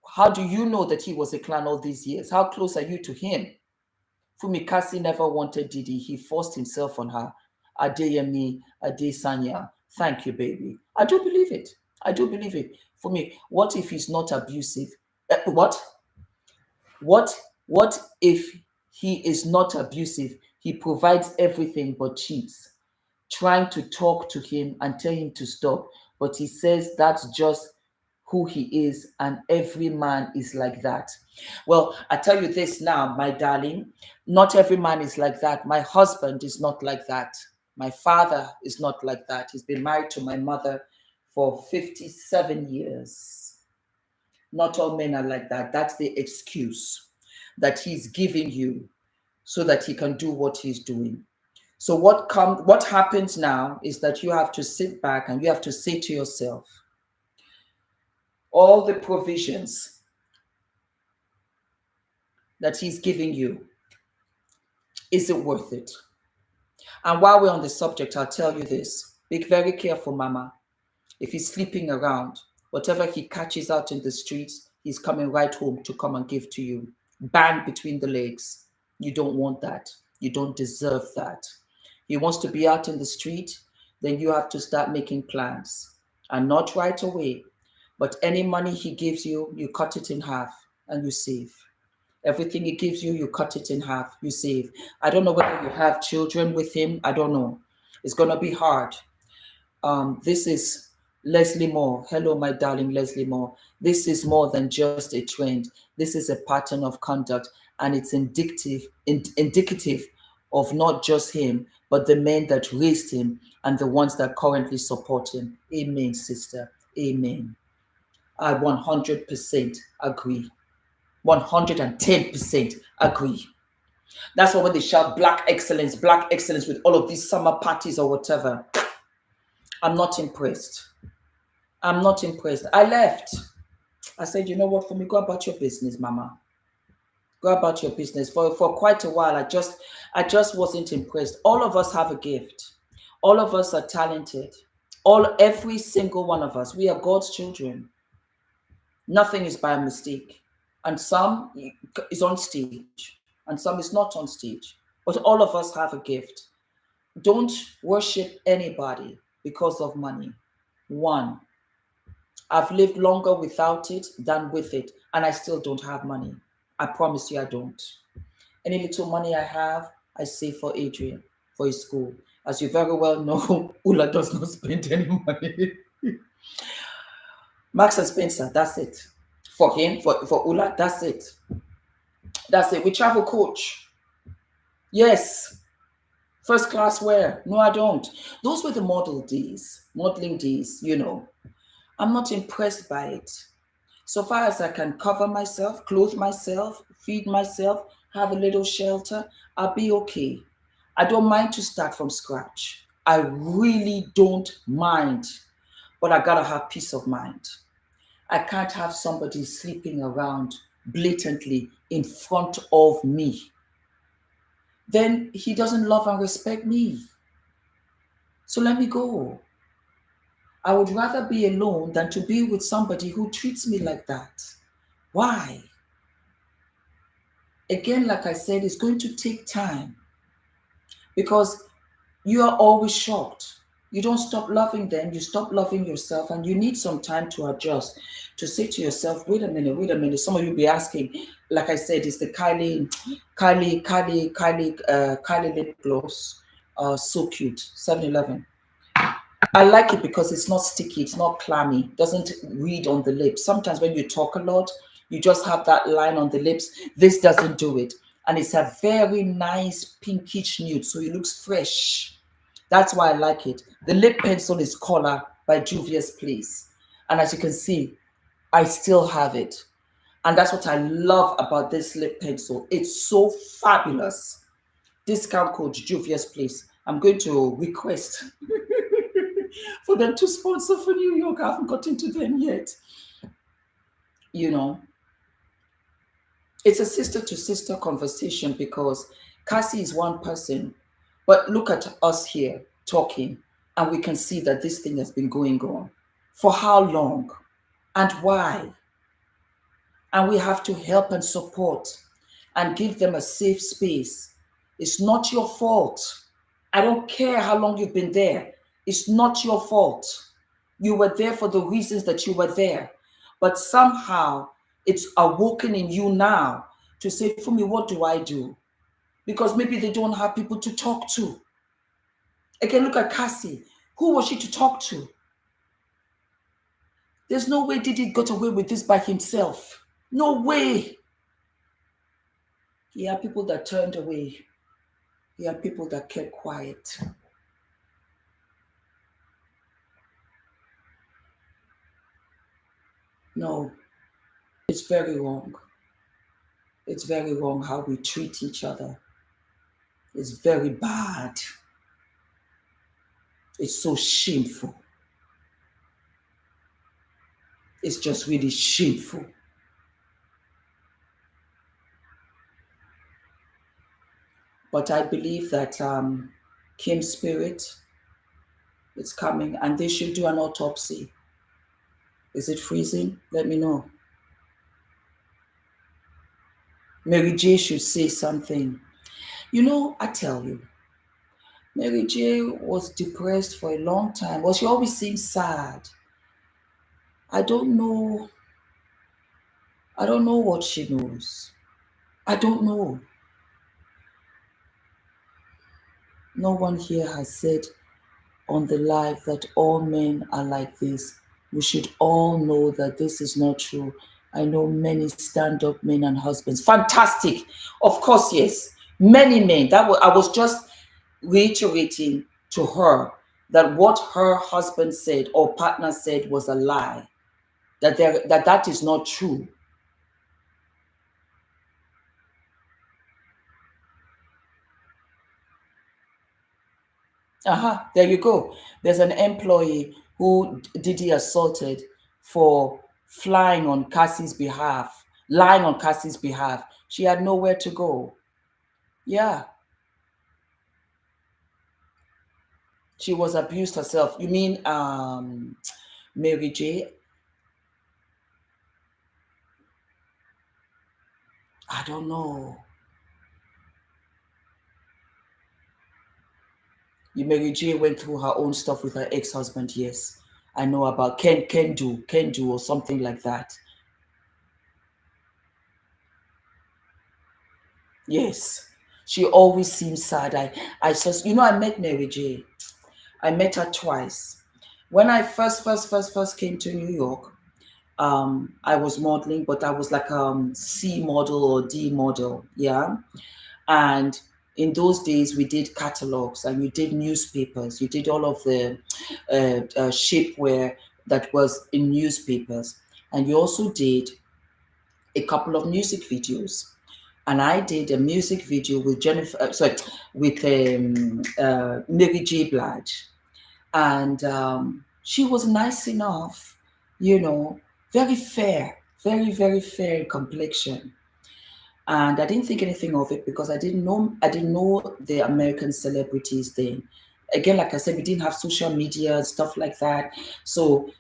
How do you know that he was a clown all these years? How close are you to him? Fumi Cassie never wanted Diddy. He forced himself on her. Adeyemi, Adesanya. Thank you, baby. I do believe it. For me, what if he's not abusive? What? What if he is not abusive? He provides everything but cheats. Trying to talk to him and tell him to stop, but he says that's just who he is, and every man is like that. Well, I tell you this now, my darling, not every man is like that. My husband is not like that. My father is not like that. He's been married to my mother for 57 years. Not all men are like that. That's the excuse that he's giving you so that he can do what he's doing. So what happens now is that you have to sit back and you have to say to yourself, all the provisions that he's giving you, is it worth it? And while we're on the subject, I'll tell you this. Be very careful, mama. If he's sleeping around, whatever he catches out in the streets, he's coming right home to come and give to you. Bang between the legs. You don't want that. You don't deserve that. He wants to be out in the street, then you have to start making plans. And not right away. But any money he gives you, you cut it in half and you save. Everything he gives you, you cut it in half, you save. I don't know whether you have children with him. I don't know. It's going to be hard. This is Leslie Moore. Hello, my darling Leslie Moore. This is more than just a trend. This is a pattern of conduct, and it's indicative of not just him, but the men that raised him and the ones that currently support him. Amen, sister. Amen. I 100% agree. 110% agree. That's why when they shout black excellence with all of these summer parties or whatever, I'm not impressed. I'm not impressed. I left. I said, you know what, for me, go about your business, mama. Go about your business. For quite a while, I just wasn't impressed. All of us have a gift. All of us are talented. Every single one of us, we are God's children. Nothing is by mistake. And some is on stage, and some is not on stage. But all of us have a gift. Don't worship anybody because of money. One, I've lived longer without it than with it, and I still don't have money. I promise you I don't. Any little money I have, I save for Adrian, for his school. As you very well know, Ula does not spend any money. Max and Spencer, that's it. For him, for Ula, that's it. That's it. We travel coach. Yes. First class wear. No, I don't. Those were the modeling days, you know. I'm not impressed by it. So far as I can cover myself, clothe myself, feed myself, have a little shelter, I'll be okay. I don't mind to start from scratch. I really don't mind. But I gotta have peace of mind. I can't have somebody sleeping around blatantly in front of me. Then he doesn't love and respect me. So let me go. I would rather be alone than to be with somebody who treats me like that. Why? Again, like I said, it's going to take time because you are always shocked. You don't stop loving them, you stop loving yourself, and you need some time to adjust, to say to yourself, wait a minute. Some of you be asking, like I said, is the Kylie lip gloss so cute, 7-Eleven. I like it because it's not sticky, it's not clammy, doesn't read on the lips. Sometimes when you talk a lot, you just have that line on the lips. This doesn't do it. And it's a very nice pinkish nude, so it looks fresh. That's why I like it. The lip pencil is Color by JUVIAS, please. And as you can see, I still have it. And that's what I love about this lip pencil. It's so fabulous. Discount code JUVIAS, please. I'm going to request for them to sponsor for New York. I haven't gotten to them yet. You know, it's a sister-to-sister conversation because Cassie is one person. But look at us here talking, and we can see that this thing has been going on. For how long? And why? And we have to help and support and give them a safe space. It's not your fault. I don't care how long you've been there. It's not your fault. You were there for the reasons that you were there. But somehow it's awoken in you now to say, Fumi, what do I do? Because maybe they don't have people to talk to. Again, look at Cassie. Who was she to talk to? There's no way Diddy got away with this by himself. No way. He had people that turned away. He had people that kept quiet. No, it's very wrong. It's very wrong how we treat each other. It's very bad. It's so shameful. It's just really shameful. But I believe that Kim's spirit is coming and they should do an autopsy. Is it freezing? Let me know. Mary J should say something. You know, I tell you, Mary J was depressed for a long time. Well, she always seems sad. I don't know what she knows. I don't know. No one here has said on the live that all men are like this. We should all know that this is not true. I know many stand-up men and husbands. Fantastic. Of course, yes. Many men. I was just reiterating to her that what her husband said or partner said was a lie. That is not true. There you go. There's an employee who Diddy assaulted for flying on Cassie's behalf, lying on Cassie's behalf. She had nowhere to go. Yeah, she was abused herself. You mean Mary J? I don't know. Mary J went through her own stuff with her ex-husband. Yes, I know about Ken do or something like that. Yes, she always seems sad. I just, I met Mary J. I met her twice. When I first came to New York, I was modeling, but I was like C model or D model, yeah. And in those days, we did catalogs and you did newspapers. You did all of the shapewear that was in newspapers, and you also did a couple of music videos. And I did a music video with with Mary J. Blige, and she was nice enough, very fair, very fair in complexion. And I didn't think anything of it because I didn't know the American celebrities then. Again, like I said, we didn't have social media and stuff like that, so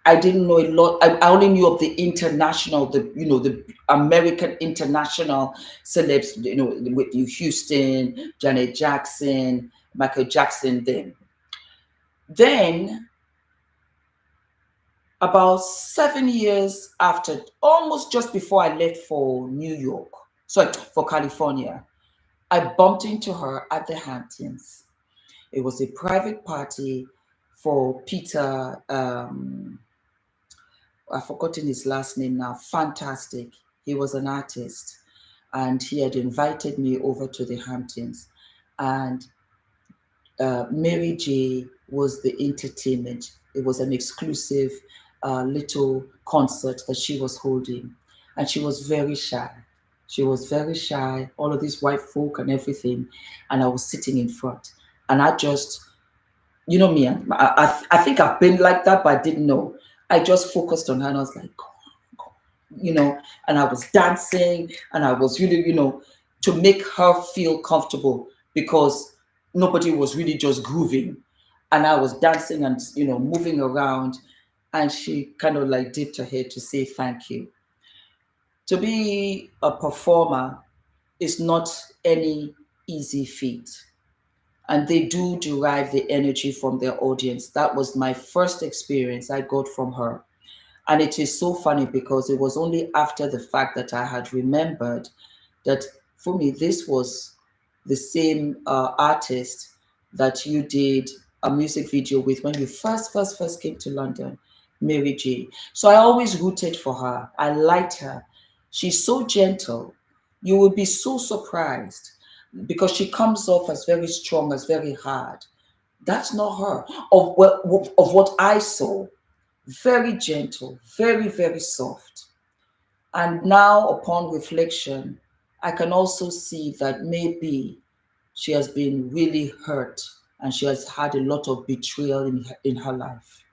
I didn't know a lot. I only knew of the international, the American international celebs, with Houston, Janet Jackson, Michael Jackson. Then about 7 years after, almost just before I left for New York, sorry, for California, I bumped into her at the Hamptons. It was a private party for Peter, I've forgotten his last name now, fantastic. He was an artist and he had invited me over to the Hamptons. And Mary J was the entertainment. It was an exclusive little concert that she was holding. And she was very shy. She was very shy, all of these white folk and everything. And I was sitting in front. And I just, me, I think I've been like that, but I didn't know. I just focused on her and I was like, and I was dancing and I was really, to make her feel comfortable because nobody was really just grooving. And I was dancing and, moving around. And she kind of like dipped her head to say thank you. To be a performer is not any easy feat. And they do derive the energy from their audience. That was my first experience I got from her. And it is so funny because it was only after the fact that I had remembered that for me, this was the same artist that you did a music video with when you first came to London, Mary J. So I always rooted for her. I liked her. She's so gentle. You would be so surprised because she comes off as very strong, as very hard. That's not her. Of what I saw, very gentle, very soft. And now, upon reflection, I can also see that maybe she has been really hurt and she has had a lot of betrayal in her life.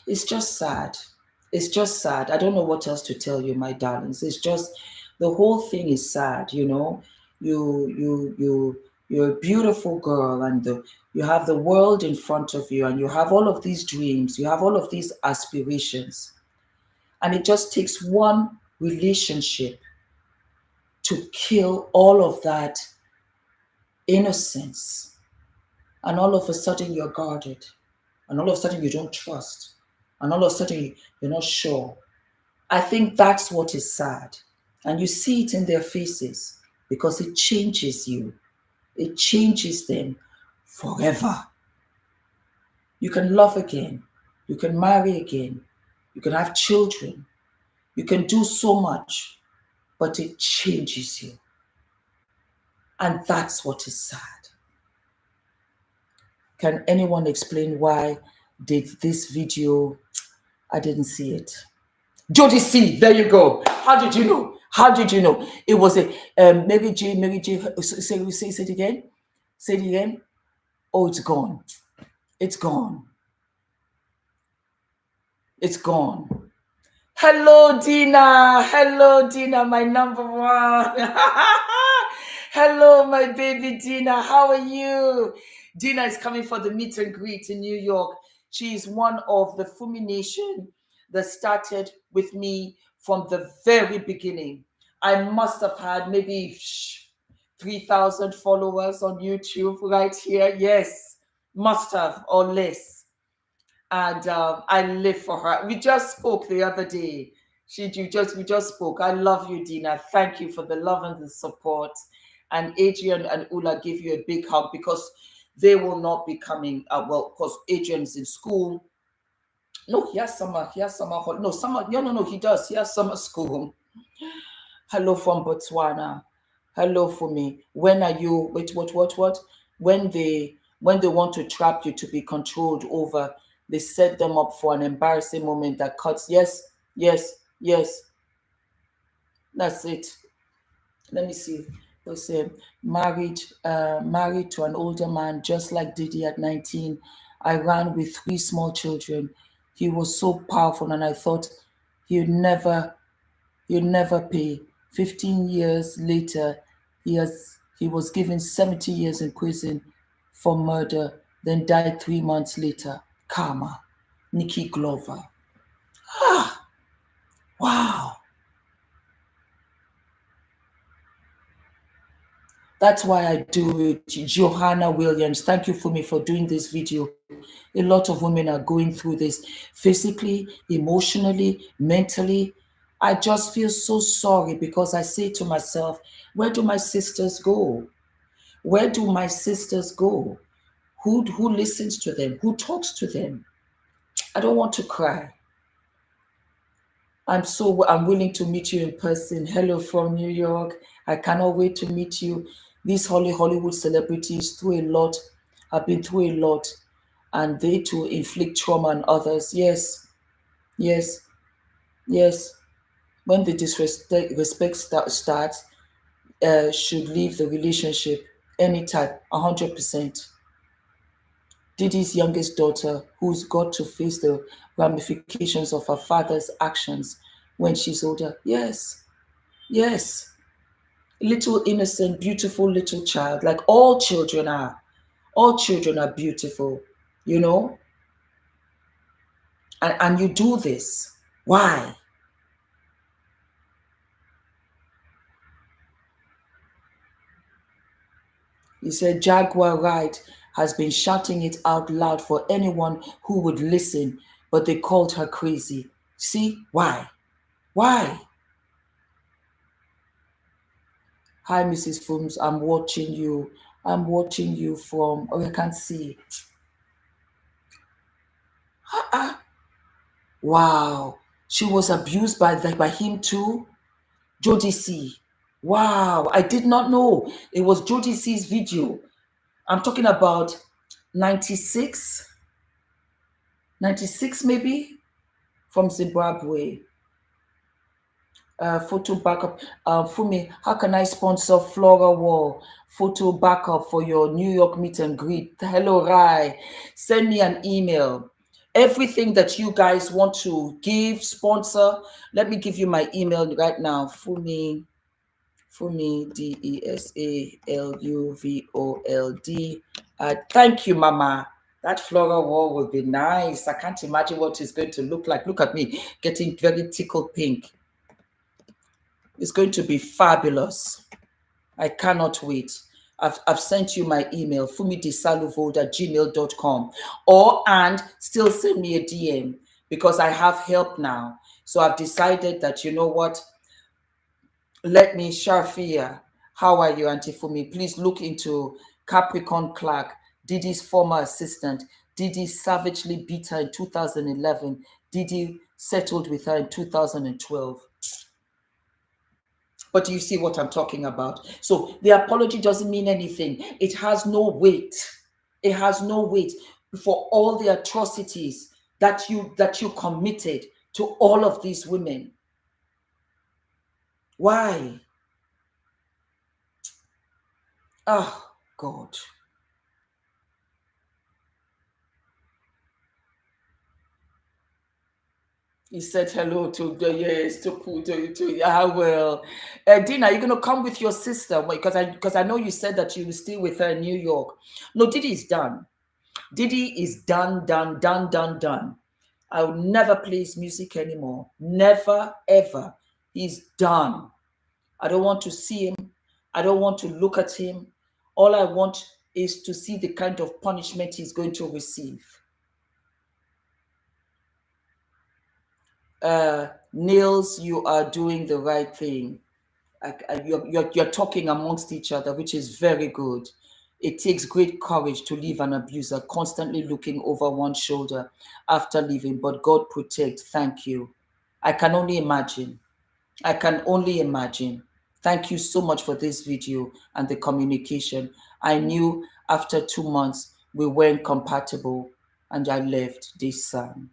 It's just sad. It's just sad. I don't know what else to tell you, my darlings. It's just the whole thing is sad, you're a beautiful girl and you have the world in front of you and you have all of these dreams, you have all of these aspirations. And it just takes one relationship to kill all of that innocence. And all of a sudden you're guarded. And all of a sudden you don't trust. And all of a sudden you're not sure. I think that's what is sad. And you see it in their faces because it changes you. It changes them forever. You can love again. You can marry again. You can have children. You can do so much, but it changes you. And that's what is sad. Can anyone explain why did this video? I didn't see it. Jody C, there you go. How did you know? How did you know? It was a Mary J. Say it again. Say it again. Oh, it's gone. It's gone. It's gone. Hello, Dina. Hello, Dina, my number one. Hello, my baby Dina. How are you? Dina is coming for the meet and greet in New York. She is one of the FUMINATION that started with me from the very beginning. I must have had maybe 3,000 followers on YouTube right here. Yes, must have, or less. And I live for her. We just spoke the other day. We just spoke. I love you, Dina. Thank you for the love and the support. And Adrian and Ula give you a big hug because they will not be coming. Well, because Adrian's in school. No, he has summer. He has summer. No, summer. No. He does. He has summer school. Hello from Botswana. Hello for me. When are you? Wait, what? When they want to trap you to be controlled over, they set them up for an embarrassing moment that cuts. Yes. That's it. Let me see. They'll say married to an older man, just like Diddy at 19. I ran with 3 small children. He was so powerful, and I thought he'd never pay. 15 years later, he was given 70 years in prison for murder, then died 3 months later. Karma. Nikki Glover. Wow. That's why I do it. Johanna Williams, thank you for me for doing this video. A lot of women are going through this physically, emotionally, mentally. I just feel so sorry because I say to myself, where do my sisters go? Where do my sisters go? Who listens to them? Who talks to them? I don't want to cry. I'm willing to meet you in person. Hello from New York. I cannot wait to meet you. These Hollywood celebrities through a lot, have been through a lot, and they too inflict trauma on others. Yes. When the disrespect starts, should leave the relationship anytime, 100%. Diddy's youngest daughter, who's got to face the ramifications of her father's actions when she's older. Yes. Little innocent, beautiful little child, like all children are. All children are beautiful, you know? And you do this. Why? He said Jaguar Ride has been shouting it out loud for anyone who would listen, but they called her crazy. See? Why? Why? Hi, Mrs. Fums. I'm watching you. I'm watching you from, oh, I can't see. Wow. She was abused by him too? Jody C. Wow. I did not know. It was Jody C's video. I'm talking about 96 maybe, from Zimbabwe. Photo backup. Fumi, how can I sponsor Flora Wall? Photo backup for your New York meet and greet. Hello, Rai. Send me an email. Everything that you guys want to give, sponsor, let me give you my email right now. Fumi, DESALUVOLD. Thank you, Mama. That Flora Wall will be nice. I can't imagine what it's going to look like. Look at me, getting very tickled pink. It's going to be fabulous. I cannot wait. I've sent you my email, fumidesalu-vold@gmail.com, and still send me a DM because I have help now. So I've decided that, you know what, let me, Sharfia, how are you, Auntie Fumi? Please look into Capricorn Clark, Diddy's former assistant. Diddy savagely beat her in 2011. Diddy settled with her in 2012. But do you see what I'm talking about? So the apology doesn't mean anything. It has no weight. It has no weight for all the atrocities that you committed to all of these women. Why? Oh, God. He said hello to the yes to I will. Dina, you're gonna come with your sister because I know you said that you will stay with her in New York. No, Diddy is done. Diddy is done, done, done, done, done. I will never play his music anymore. Never, ever. He's done. I don't want to see him. I don't want to look at him. All I want is to see the kind of punishment he's going to receive. Niels, you are doing the right thing. You're talking amongst each other, which is very good. It takes great courage to leave an abuser, constantly looking over one shoulder after leaving, but God protect. Thank you. I can only imagine. I can only imagine. Thank you so much for this video and the communication. I knew after 2 months we weren't compatible and I left this son.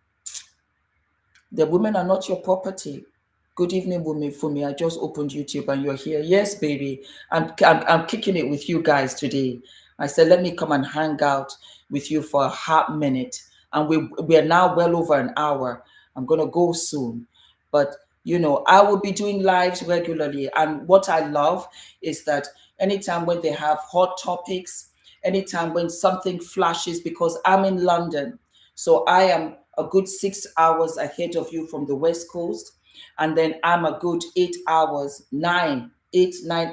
The women are not your property. Good evening, women. Fumi, I just opened YouTube and you're here. Yes, baby. I'm kicking it with you guys today. I said, let me come and hang out with you for a hot minute. And we are now well over an hour. I'm going to go soon. But, you know, I will be doing lives regularly. And what I love is that anytime when they have hot topics, anytime when something flashes, because I'm in London, so I am a good 6 hours ahead of you from the West Coast. And then I'm a good 8 hours, 9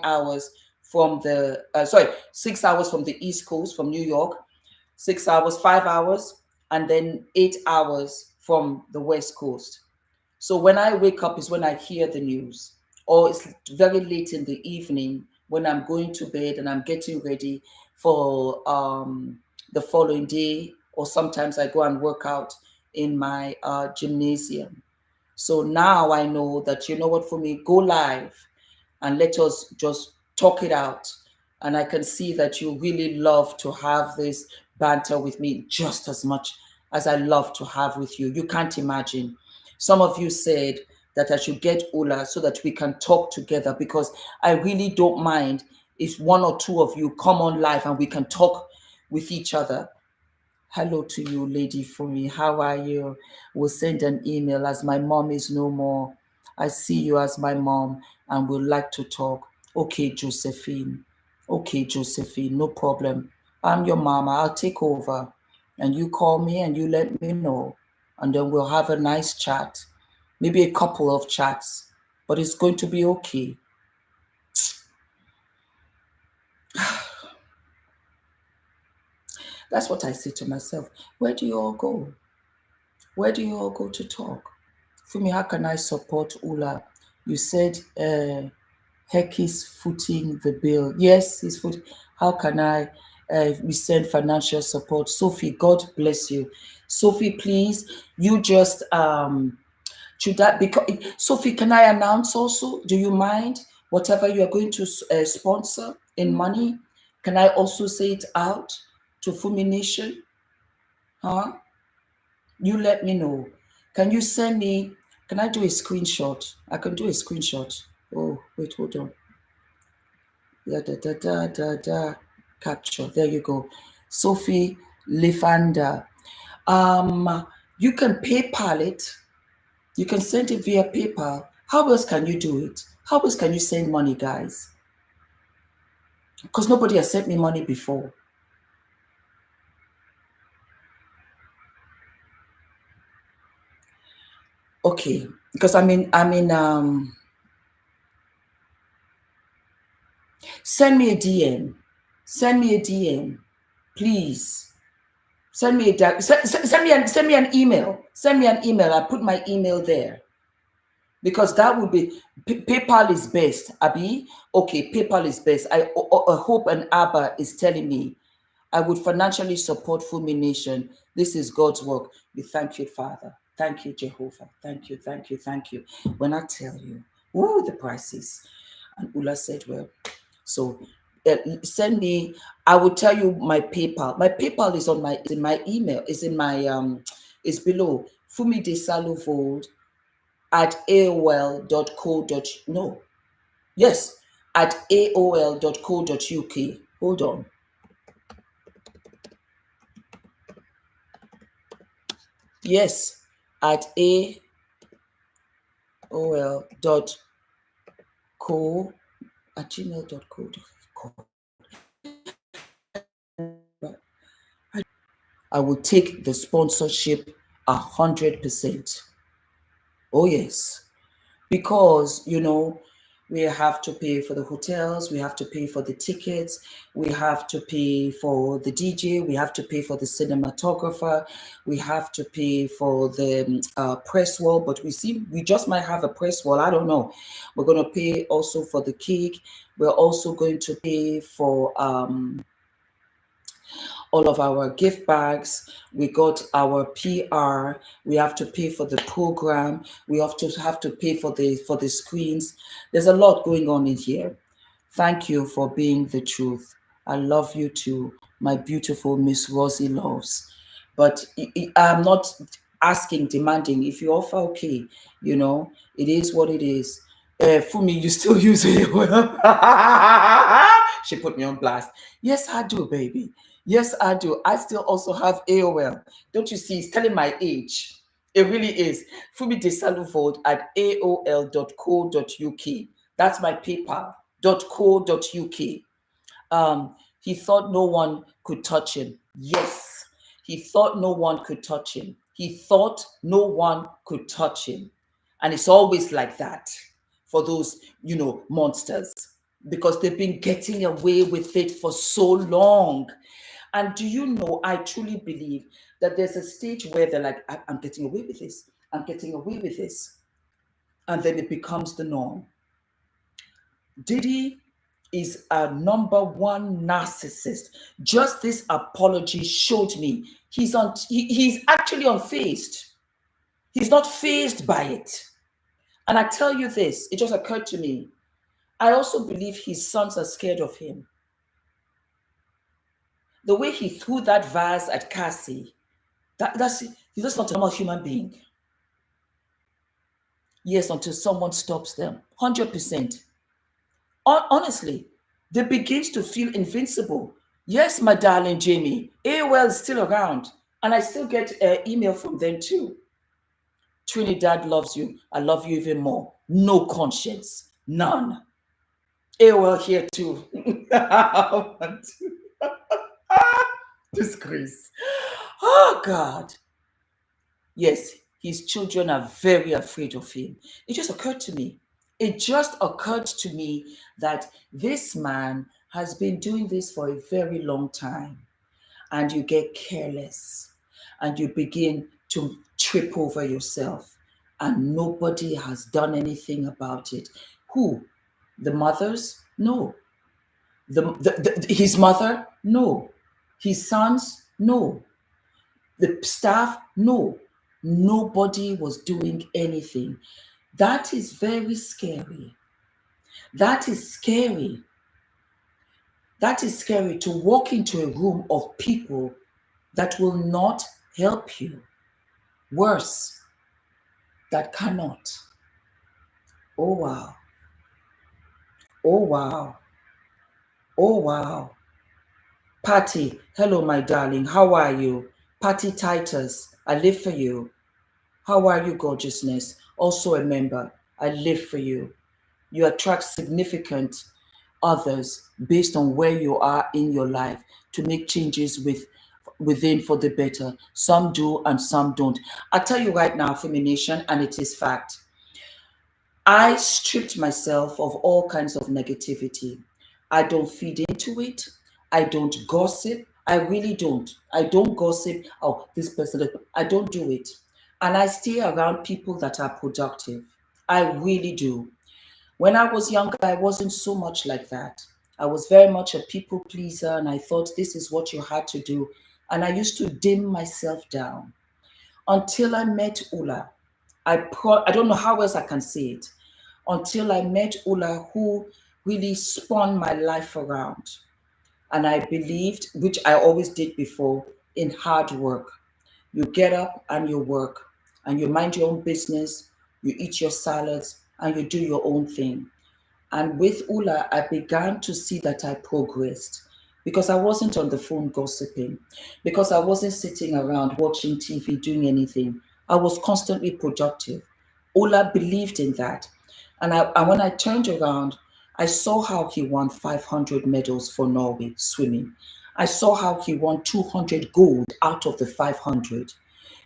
hours from the, 6 hours from the East Coast, from New York, 6 hours, 5 hours, and then 8 hours from the West Coast. So when I wake up is when I hear the news, or it's very late in the evening when I'm going to bed and I'm getting ready for the following day, or sometimes I go and work out in my gymnasium. So now I know that, you know what, for me, go live and let us just talk it out. And I can see that you really love to have this banter with me just as much as I love to have with you. You can't imagine. Some of you said that I should get Ola so that we can talk together, because I really don't mind if one or two of you come on live and we can talk with each other. Hello to you, Lady Fumi. How are you? We'll send an email as my mom is no more. I see you as my mom and would like to talk. Okay, Josephine. Okay, Josephine, no problem. I'm your mama. I'll take over. And you call me and you let me know. And then we'll have a nice chat. Maybe a couple of chats. But it's going to be okay. That's what I say to myself. Where do you all go? Where do you all go to talk? Fumi, how can I support Ula? You said Heck is footing the bill. Yes, he's footing. How can I we send financial support? Sophie, God bless you. Sophie, please, you just should that because Sophie, can I announce also? Do you mind whatever you are going to sponsor in money? Can I also say it out to FUMINATION? Huh? You let me know. Can you send me? Can I do a screenshot? I can do a screenshot. Oh, wait, hold on. Yeah, capture. There you go. Sophie Lifanda. You can PayPal it. You can send it via PayPal. How else can you do it? How else can you send money, guys? Because nobody has sent me money before. Okay, because send me a DM. Send me a DM, please. Send me send me an email. Send me an email. I put my email there, because that would be PayPal is best. Abi, okay, PayPal is best. I hope an Abba is telling me I would financially support FUMINATION. This is God's work. We thank you, Father. Thank you, Jehovah. Thank you, thank you, thank you. When I tell you, ooh, the prices. And Ula said, well, so send me. I will tell you my PayPal. My PayPal is in my email. Is in my is below. Fumi Desalu-Vold at AOL.co. No. Yes. At AOL.co.uk. Hold on. Yes. At ol.co@gmail.co. I will take the sponsorship 100%. Oh yes, because we have to pay for the hotels, we have to pay for the tickets, we have to pay for the DJ, we have to pay for the cinematographer, we have to pay for the press wall, but we just might have a press wall, I don't know. We're going to pay also for the cake. We're also going to pay for all of our gift bags. We got our PR. We have to pay for the program. We have to pay for the screens. There's a lot going on in here. Thank you for being the truth. I love you too, my beautiful Miss Rosie Loves. But I'm not asking, demanding. If you offer, okay, it is what it is. Fumi, you still use AOL? She put me on blast. Yes, I do, baby. Yes, I do. I still also have AOL. Don't you see? It's telling my age. It really is. Fumi Desalu-Vold at aol.co.uk. That's my PayPal.co.uk. He thought no one could touch him. Yes, he thought no one could touch him. He thought no one could touch him. And it's always like that for those, monsters, because they've been getting away with it for so long. And do you know, I truly believe that there's a stage where they're like, I'm getting away with this. I'm getting away with this. And then it becomes the norm. Diddy is a #1 narcissist. Just this apology showed me he's actually unfazed. He's not fazed by it. And I tell you this, it just occurred to me. I also believe his sons are scared of him. The way he threw that vase at Cassie, he's just not a normal human being. Yes, until someone stops them. 100%. Honestly, they begins to feel invincible. Yes, my darling Jamie, AOL is still around, and I still get email from them too. Trinidad loves you. I love you even more. No conscience. None. AOL here too. Disgrace. Oh, God. Yes, his children are very afraid of him. It just occurred to me. That this man has been doing this for a very long time. And you get careless and you begin to trip over yourself. And nobody has done anything about it. Who? The mothers? No. His mother? No. His sons? No. The staff? No. Nobody was doing anything. That is very scary. That is scary. That is scary, to walk into a room of people that will not help you. Worse, that cannot. Oh, wow. Oh, wow. Oh, wow. Patty, hello, my darling. How are you? Patty Titus, I live for you. How are you, gorgeousness? Also a member. I live for you. You attract significant others based on where you are in your life to make changes within for the better. Some do and some don't. I tell you right now, FUMINATION, and it is fact. I stripped myself of all kinds of negativity. I don't feed into it. I don't gossip. I really don't. I don't gossip. Oh, this person, I don't do it. And I stay around people that are productive. I really do. When I was younger, I wasn't so much like that. I was very much a people pleaser, and I thought this is what you had to do. And I used to dim myself down until I met Ula. I don't know how else I can say it. Until I met Ula, who really spun my life around. And I believed, which I always did before, in hard work. You get up and you work, and you mind your own business, you eat your salads, and you do your own thing. And with Ula, I began to see that I progressed, because I wasn't on the phone gossiping, because I wasn't sitting around watching TV, doing anything. I was constantly productive. Ola believed in that. And when I turned around, I saw how he won 500 medals for Norway swimming. I saw how he won 200 gold out of the 500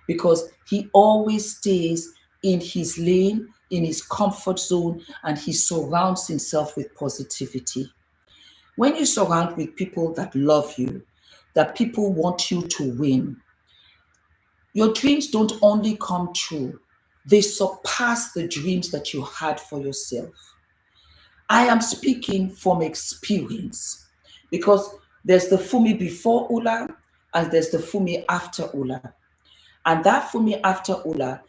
because he always stays in his lane, in his comfort zone, and he surrounds himself with positivity. When you surround with people that love you, that people want you to win, your dreams don't only come true, they surpass the dreams that you had for yourself. I am speaking from experience because there's the Fumi before Ula and there's the Fumi after Ula. And that Fumi after Ula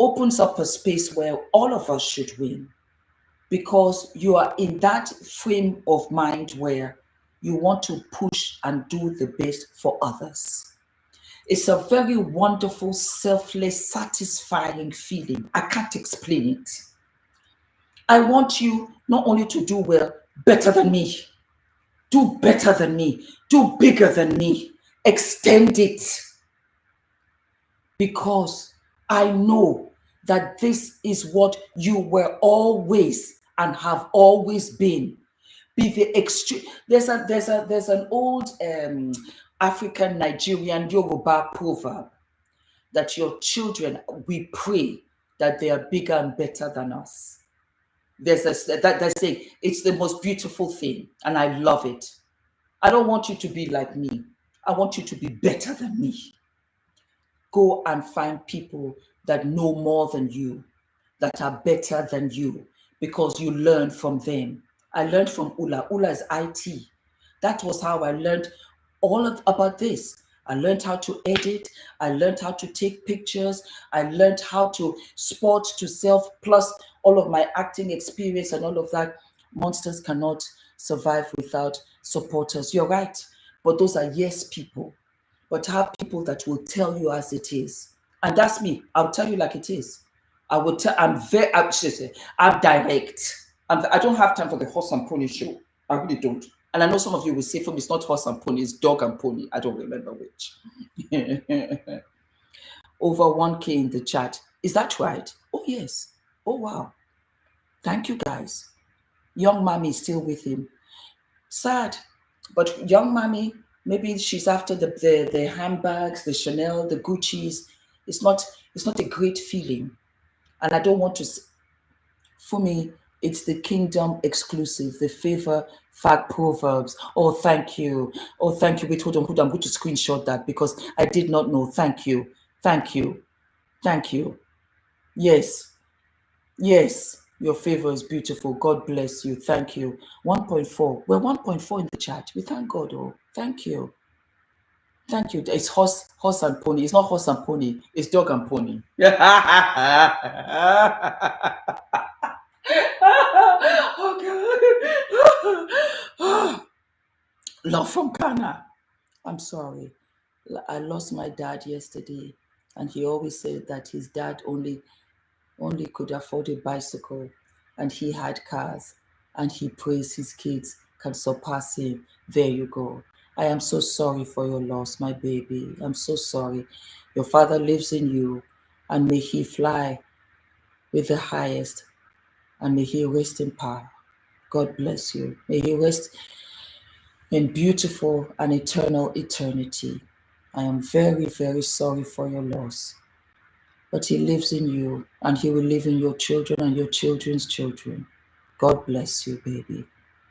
opens up a space where all of us should win because you are in that frame of mind where you want to push and do the best for others. It's a very wonderful, selfless, satisfying feeling. I can't explain it. I want you not only to do well, better than me, do better than me, do bigger than me, extend it. Because I know that this is what you were always and have always been. Be the extreme. There's an old African Nigerian Yoruba proverb that your children, we pray that they are bigger and better than us. There's that saying, it's the most beautiful thing, and I love it. I don't want you to be like me. I want you to be better than me. Go and find people that know more than you, that are better than you, because you learn from them. I learned from Ula. Ula is IT. That was how I learned about this. I learned how to edit. I learned how to take pictures. I learned how to sport to self, plus all of my acting experience and all of that. Monsters cannot survive without supporters. You're right. But those are yes people. But have people that will tell you as it is. And that's me. I'll tell you like it is. I will tell, I'm direct. I don't have time for the horse and pony show. I really don't. And I know some of you will say, for me, it's not horse and pony, it's dog and pony. I don't remember which. Over 1K in the chat. Is that right? Oh, yes. Oh, wow. Thank you, guys. Young mommy is still with him. Sad. But young mommy, maybe she's after the handbags, the Chanel, the Gucci's. It's not a great feeling. And I don't want to, for me, it's the KINDOM exclusive, the favor fact proverbs. Oh, thank you. Oh, thank you. Wait, hold on. I'm going to screenshot that because I did not know. Thank you. Thank you. Thank you. Yes. Yes. Your favor is beautiful. God bless you. Thank you. 1.4. We're 1.4 in the chat. We thank God. Oh, thank you. Thank you. It's horse and pony. It's not horse and pony. It's dog and pony. Oh, love from Ghana. I'm sorry. I lost my dad yesterday, and he always said that his dad only could afford a bicycle, and he had cars, and he prays his kids can surpass him. There you go. I am so sorry for your loss, my baby. I'm so sorry. Your father lives in you, and may he fly with the highest, and may he rest in power. God bless you. May he rest in beautiful and eternal eternity. I am very, very sorry for your loss. But he lives in you, and he will live in your children and your children's children. God bless you, baby.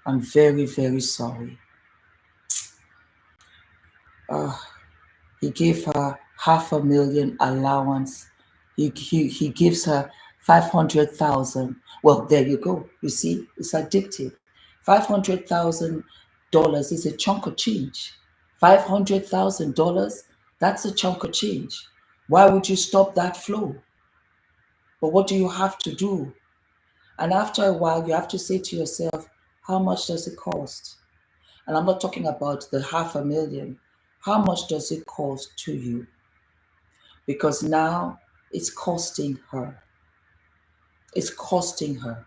I'm very, very sorry. He gave her $500,000 allowance. He gives her 500,000. Well, there you go. You see, it's addictive. $500,000 is a chunk of change. $500,000, that's a chunk of change. Why would you stop that flow? But what do you have to do? And after a while, you have to say to yourself, how much does it cost? And I'm not talking about the $500,000. How much does it cost to you? Because now it's costing her. It's costing her.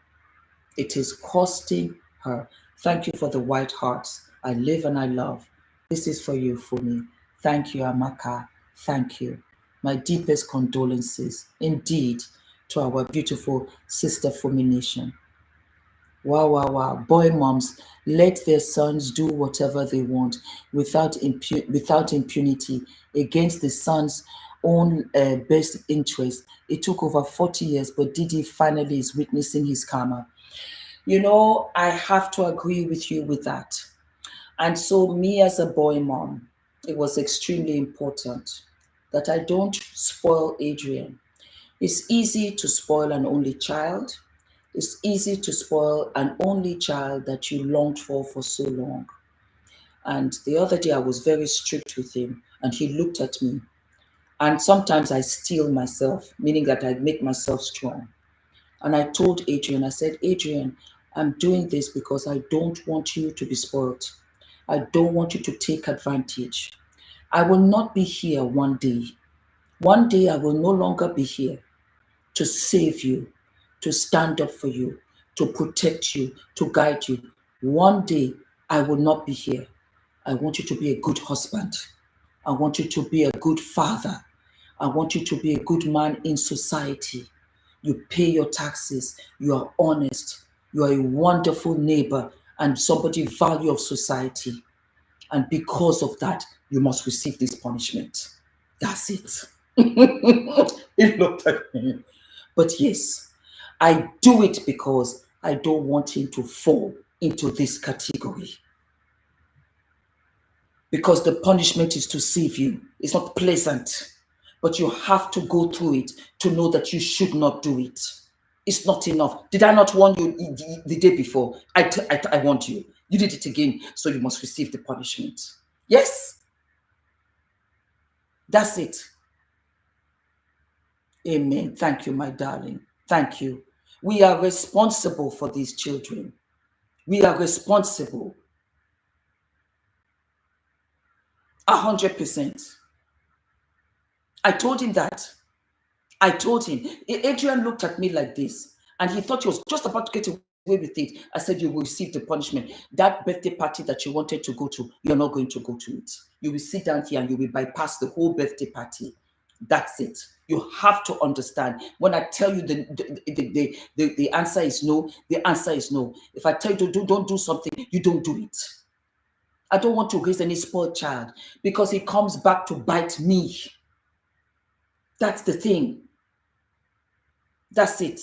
It is costing her. Thank you for the white hearts. I live and I love. This is for you, Fumi. Thank you, Amaka. Thank you. My deepest condolences. Indeed, to our beautiful sister FUMINATION. Wow, wow, wow. Boy moms, let their sons do whatever they want without impunity against the son's own best interest. It took over 40 years, but Diddy finally is witnessing his karma. You know, I have to agree with you with that. And so, me as a boy mom, it was extremely important that I don't spoil Adrian. It's easy to spoil an only child. It's easy to spoil an only child that you longed for so long. And the other day, I was very strict with him, and he looked at me. And sometimes I steel myself, meaning that I make myself strong. And I told Adrian, I said, Adrian, I'm doing this because I don't want you to be spoiled. I don't want you to take advantage. I will not be here one day. One day I will no longer be here to save you, to stand up for you, to protect you, to guide you. One day I will not be here. I want you to be a good husband. I want you to be a good father. I want you to be a good man in society. You pay your taxes. You are honest. You are a wonderful neighbor and somebody value of society. And because of that, you must receive this punishment. That's it. He looked at me. But yes, I do it because I don't want him to fall into this category. Because the punishment is to save you. It's not pleasant, but you have to go through it to know that you should not do it. It's not enough. Did I not warn you the day before? I warned you. You did it again, so you must receive the punishment. Yes? That's it. Amen. Thank you, my darling. Thank you. We are responsible for these children. We are responsible. 100%. I told him that. I told him. Adrian looked at me like this, and he thought he was just about to get away with it. I said, you will receive the punishment. That birthday party that you wanted to go to, you're not going to go to it. You will sit down here and you will bypass the whole birthday party. That's it. You have to understand. When I tell you the answer is no, the answer is no. If I tell you don't do something, you don't do it. I don't want to raise any spoiled child because he comes back to bite me. That's the thing. That's it.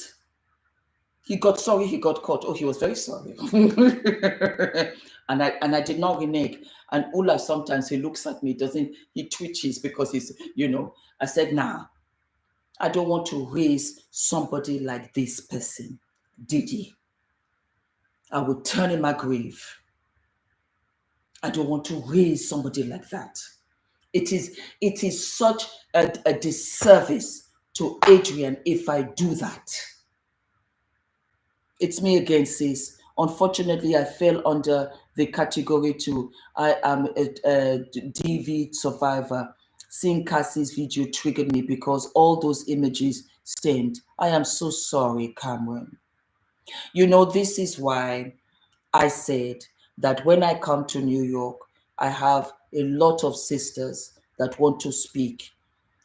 He got sorry, he got caught. Oh, he was very sorry. and I did not renege. And Ula, sometimes he looks at me, he twitches because he's, I said, nah, I don't want to raise somebody like this person, Diddy. I will turn in my grave. I don't want to raise somebody like that. It is such a disservice to Adrian if I do that. It's me again, sis. Unfortunately, I fell under the category to I am a DV survivor. Seeing Cassie's video triggered me because all those images stained. I am so sorry, Cameron. This is why I said that when I come to New York, I have a lot of sisters that want to speak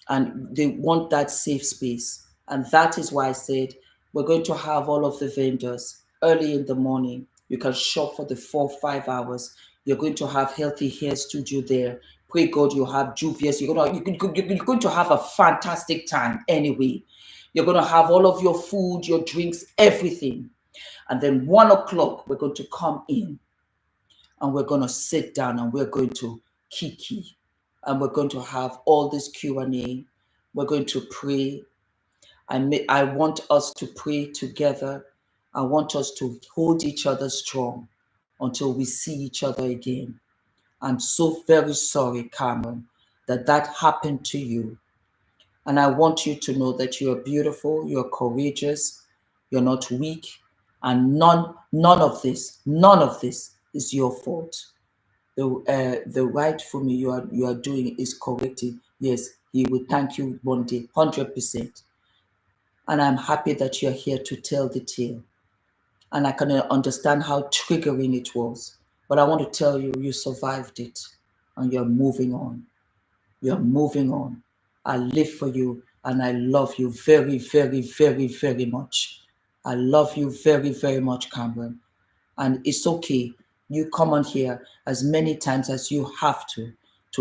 and they want that safe space. And that is why I said, we're going to have all of the vendors early in the morning. You can shop for the 4-5 hours. You're going to have healthy hair studio there. Pray God you have JUVIAS. You're going to have a fantastic time anyway. You're going to have all of your food, your drinks, everything. And then 1 o'clock, we're going to come in and we're going to sit down and we're going to kiki. And we're going to have all this Q&A. We're going to pray. I want us to pray together. I want us to hold each other strong until we see each other again. I'm so very sorry, Cameron, that happened to you. And I want you to know that you're beautiful, you're courageous, you're not weak, and none of this is your fault. The right for me you are doing is correcting. Yes, he will thank you one day, 100%. And I'm happy that you're here to tell the tale. And I can understand how triggering it was. But I want to tell you, you survived it and you're moving on. You're moving on. I live for you and I love you very, very, very, very much. I love you very, very much, Cameron. And it's okay. You come on here as many times as you have to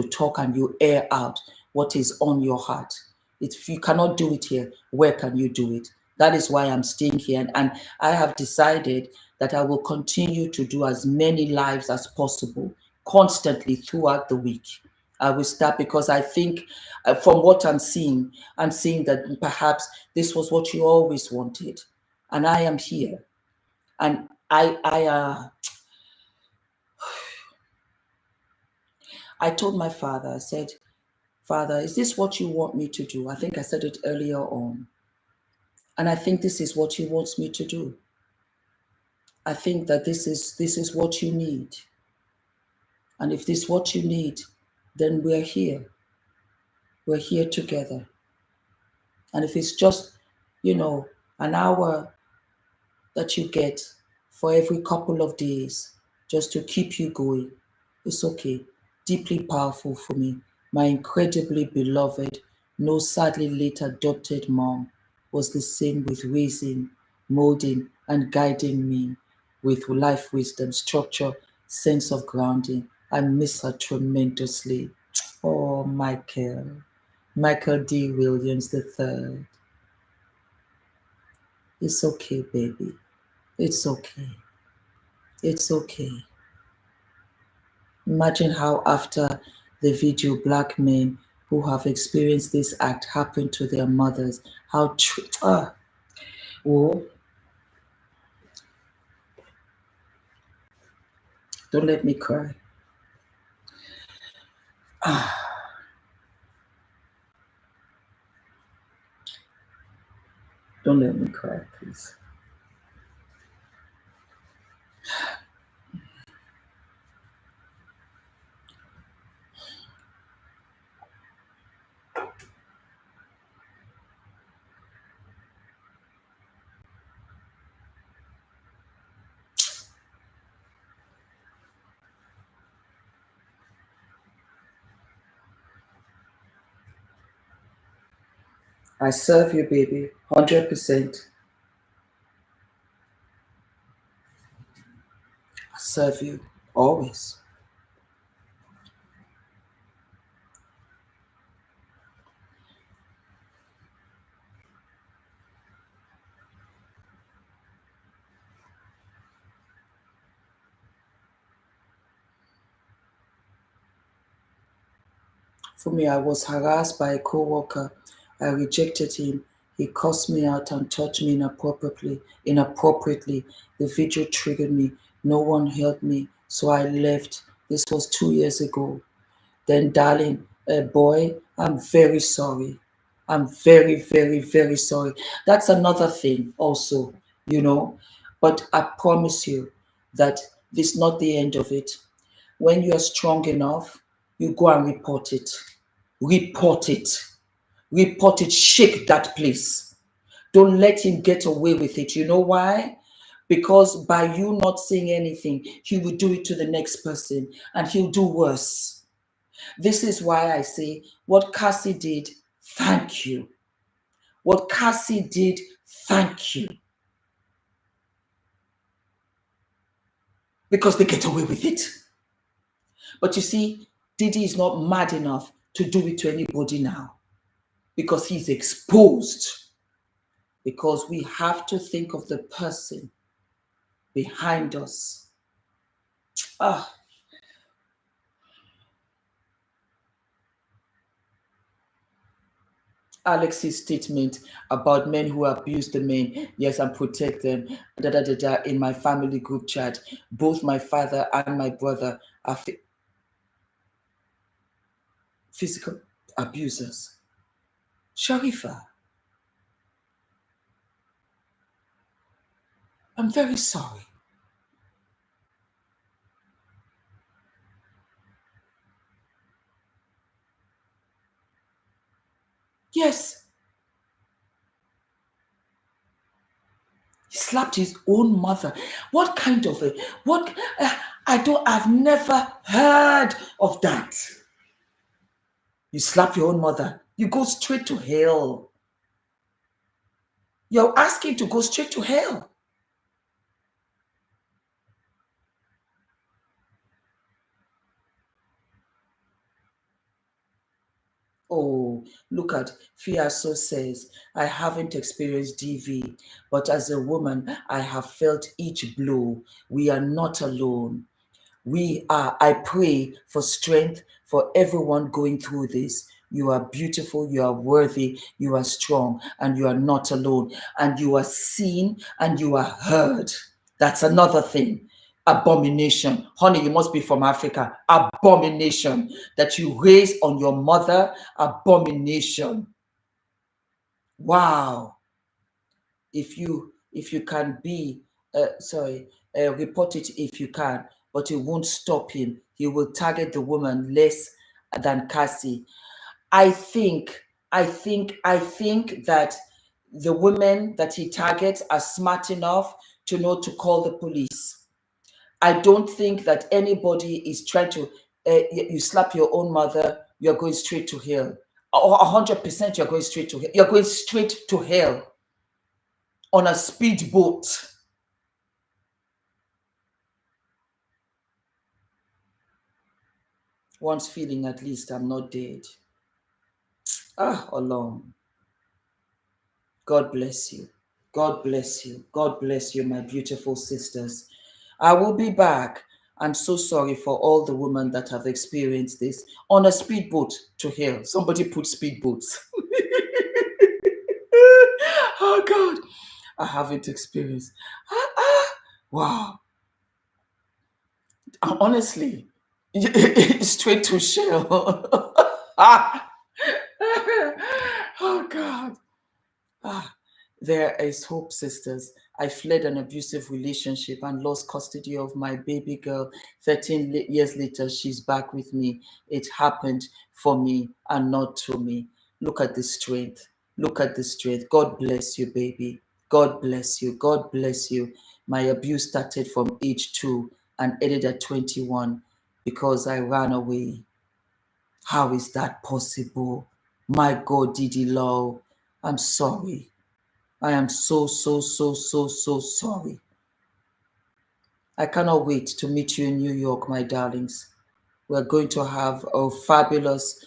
talk, and you air out what is on your heart. If you cannot do it here, where can you do it? That is why I'm staying here. And I have decided that I will continue to do as many lives as possible constantly throughout the week. I will start because I think from what I'm seeing that perhaps this was what you always wanted. And I am here. And I told my father, I said, Father, is this what you want me to do? I think I said it earlier on. And I think this is what he wants me to do. I think that this is what you need. And if this is what you need, then we're here. We're here together. And if it's just, an hour that you get for every couple of days just to keep you going, it's okay. Deeply powerful for me. My incredibly beloved, no sadly late adopted mom was the same with raising, molding, and guiding me with life wisdom, structure, sense of grounding. I miss her tremendously. Oh, Michael D. Williams III. It's okay, baby. It's okay. It's okay. Imagine how after the video, black men who have experienced this act happen to their mothers, how oh, don't let me cry. Don't let me cry, please. I serve you, baby, 100%. I serve you always. For me, I was harassed by a co-worker. I rejected him. He cussed me out and touched me inappropriately. The video triggered me. No one helped me, so I left. This was 2 years ago. Then, darling, boy, I'm very sorry. I'm very, very, very sorry. That's another thing also, But I promise you that this is not the end of it. When you're strong enough, you go and report it. Report it. Report it. Shake that place. Don't let him get away with it. You know why? Because by you not saying anything, he will do it to the next person and he'll do worse. This is why I say what Cassie did, thank you. What Cassie did, thank you. Because they get away with it. But you see, Diddy is not mad enough to do it to anybody now. Because he's exposed. Because we have to think of the person behind us. Alex's statement about men who abuse the men, yes, and protect them, in my family group chat. Both my father and my brother are physical abusers. Sharifa, I'm very sorry. Yes. He slapped his own mother. What kind of I've never heard of that. You slap your own mother, you go straight to hell. You're asking to go straight to hell. Oh, look at Fiaso says, I haven't experienced DV, but as a woman, I have felt each blow. We are not alone. I pray for strength for everyone going through this. You are beautiful, you are worthy, you are strong, and you are not alone. And you are seen and you are heard. That's another thing. Abomination. Honey, you must be from Africa. Abomination. That you raise on your mother. Abomination. Wow. If you can be report it if you can, but it won't stop him. He will target the woman less than Cassie. I think that the women that he targets are smart enough to know to call the police. I don't think that anybody is trying to you slap your own mother, you're going straight to hell. 100% you're going straight to hell. You're going straight to hell on a speedboat. Once feeling at least I'm not dead. Alone. God bless you. God bless you. God bless you, my beautiful sisters. I will be back. I'm so sorry for all the women that have experienced this on a speedboat to hell. Somebody put speedboats. Oh God, I haven't experienced. Wow. Honestly, straight to shell. Oh God. There is hope, sisters. I fled an abusive relationship and lost custody of my baby girl. 13 years later, she's back with me. It happened for me and not to me. Look at the strength. Look at the strength. God bless you, baby. God bless you. God bless you. My abuse started from age 2 and ended at 21 because I ran away. How is that possible? My God, Diddy Law, I'm sorry. I am so sorry. I cannot wait to meet you in New York, my darlings. We're going to have a fabulous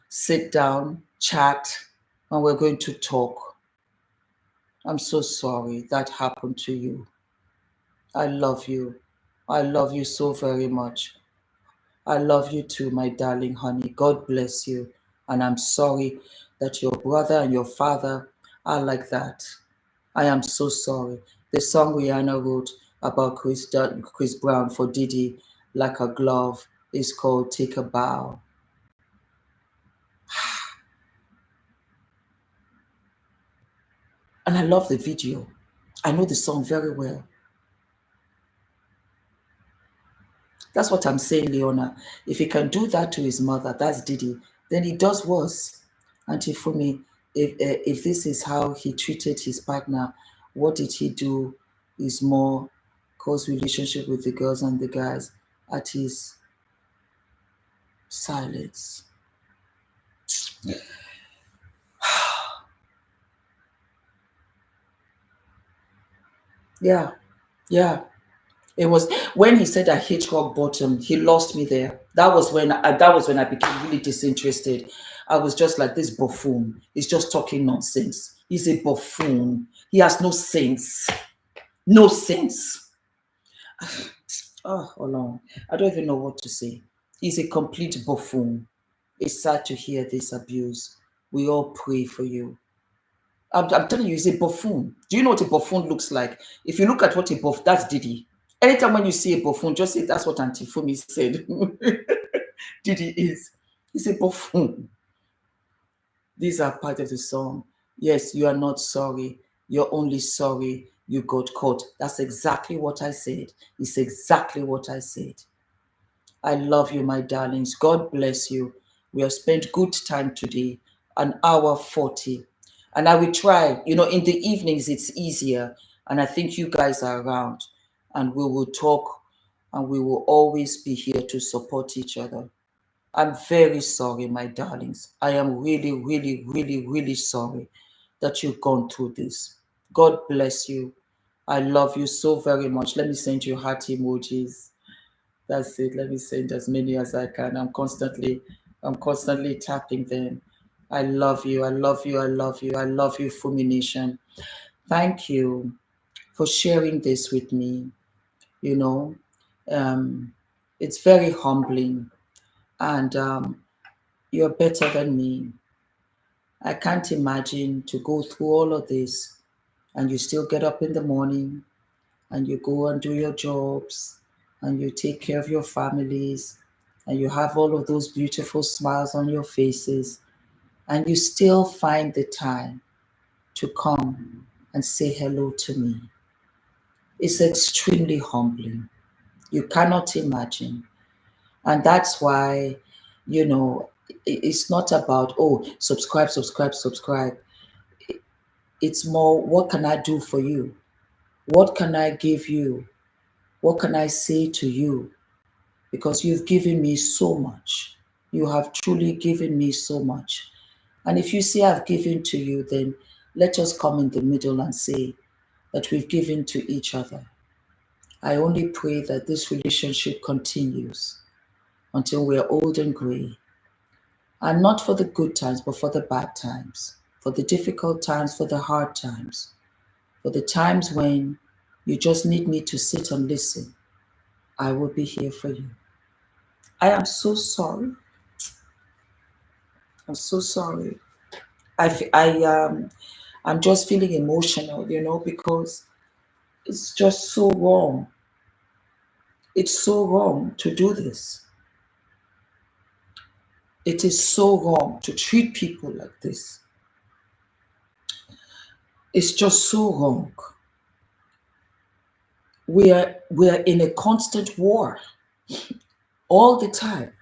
sit down, chat, and we're going to talk. I'm so sorry that happened to you. I love you. I love you so very much. I love you too, my darling honey. God bless you. And I'm sorry that your brother and your father are like that. I am so sorry. The song Rihanna wrote about Chris Brown for Diddy, Like a Glove, is called Take a Bow. And I love the video. I know the song very well. That's what I'm saying, Leona. If he can do that to his mother, that's Diddy, then he does worse. Auntie Fumi, if this is how he treated his partner, what did he do is more cause relationship with the girls and the guys at his silence. Yeah. It was when he said I hit rock bottom, he lost me there. That was when I became really disinterested. I was just like, this buffoon. He's just talking nonsense. He's a buffoon. He has no sense. No sense. Oh, Olong. I don't even know what to say. He's a complete buffoon. It's sad to hear this abuse. We all pray for you. I'm telling you, he's a buffoon. Do you know what a buffoon looks like? If you look at what a buffoon, that's Diddy. Anytime when you see a buffoon, just say that's what Auntie Fumi said. Diddy is. He's a buffoon. These are part of the song. Yes, you are not sorry. You're only sorry you got caught. That's exactly what I said. It's exactly what I said. I love you, my darlings. God bless you. We have spent good time today, an hour 40. And I will try, in the evenings, it's easier. And I think you guys are around. And we will talk and we will always be here to support each other. I'm very sorry, my darlings. I am really, really, really, really sorry that you've gone through this. God bless you. I love you so very much. Let me send you heart emojis. That's it. Let me send as many as I can. I'm constantly tapping them. I love you. I love you. I love you. I love you, FUMINATION. Thank you for sharing this with me. You know, it's very humbling, and you're better than me. I can't imagine to go through all of this and you still get up in the morning and you go and do your jobs and you take care of your families and you have all of those beautiful smiles on your faces and you still find the time to come and say hello to me. It's extremely humbling. You cannot imagine. And that's why, you know, it's not about, oh, subscribe, subscribe, subscribe. It's more, what can I do for you? What can I give you? What can I say to you? Because you've given me so much. You have truly given me so much. And if you say I've given to you, then let us come in the middle and say that we've given to each other. I only pray that this relationship continues until we're old and gray. And not for the good times, but for the bad times, for the difficult times, for the hard times, for the times when you just need me to sit and listen. I will be here for you. I am so sorry. I'm so sorry. I'm just feeling emotional, you know, because it's just so wrong. It's so wrong to do this. It is so wrong to treat people like this. It's just so wrong. We are in a constant war all the time.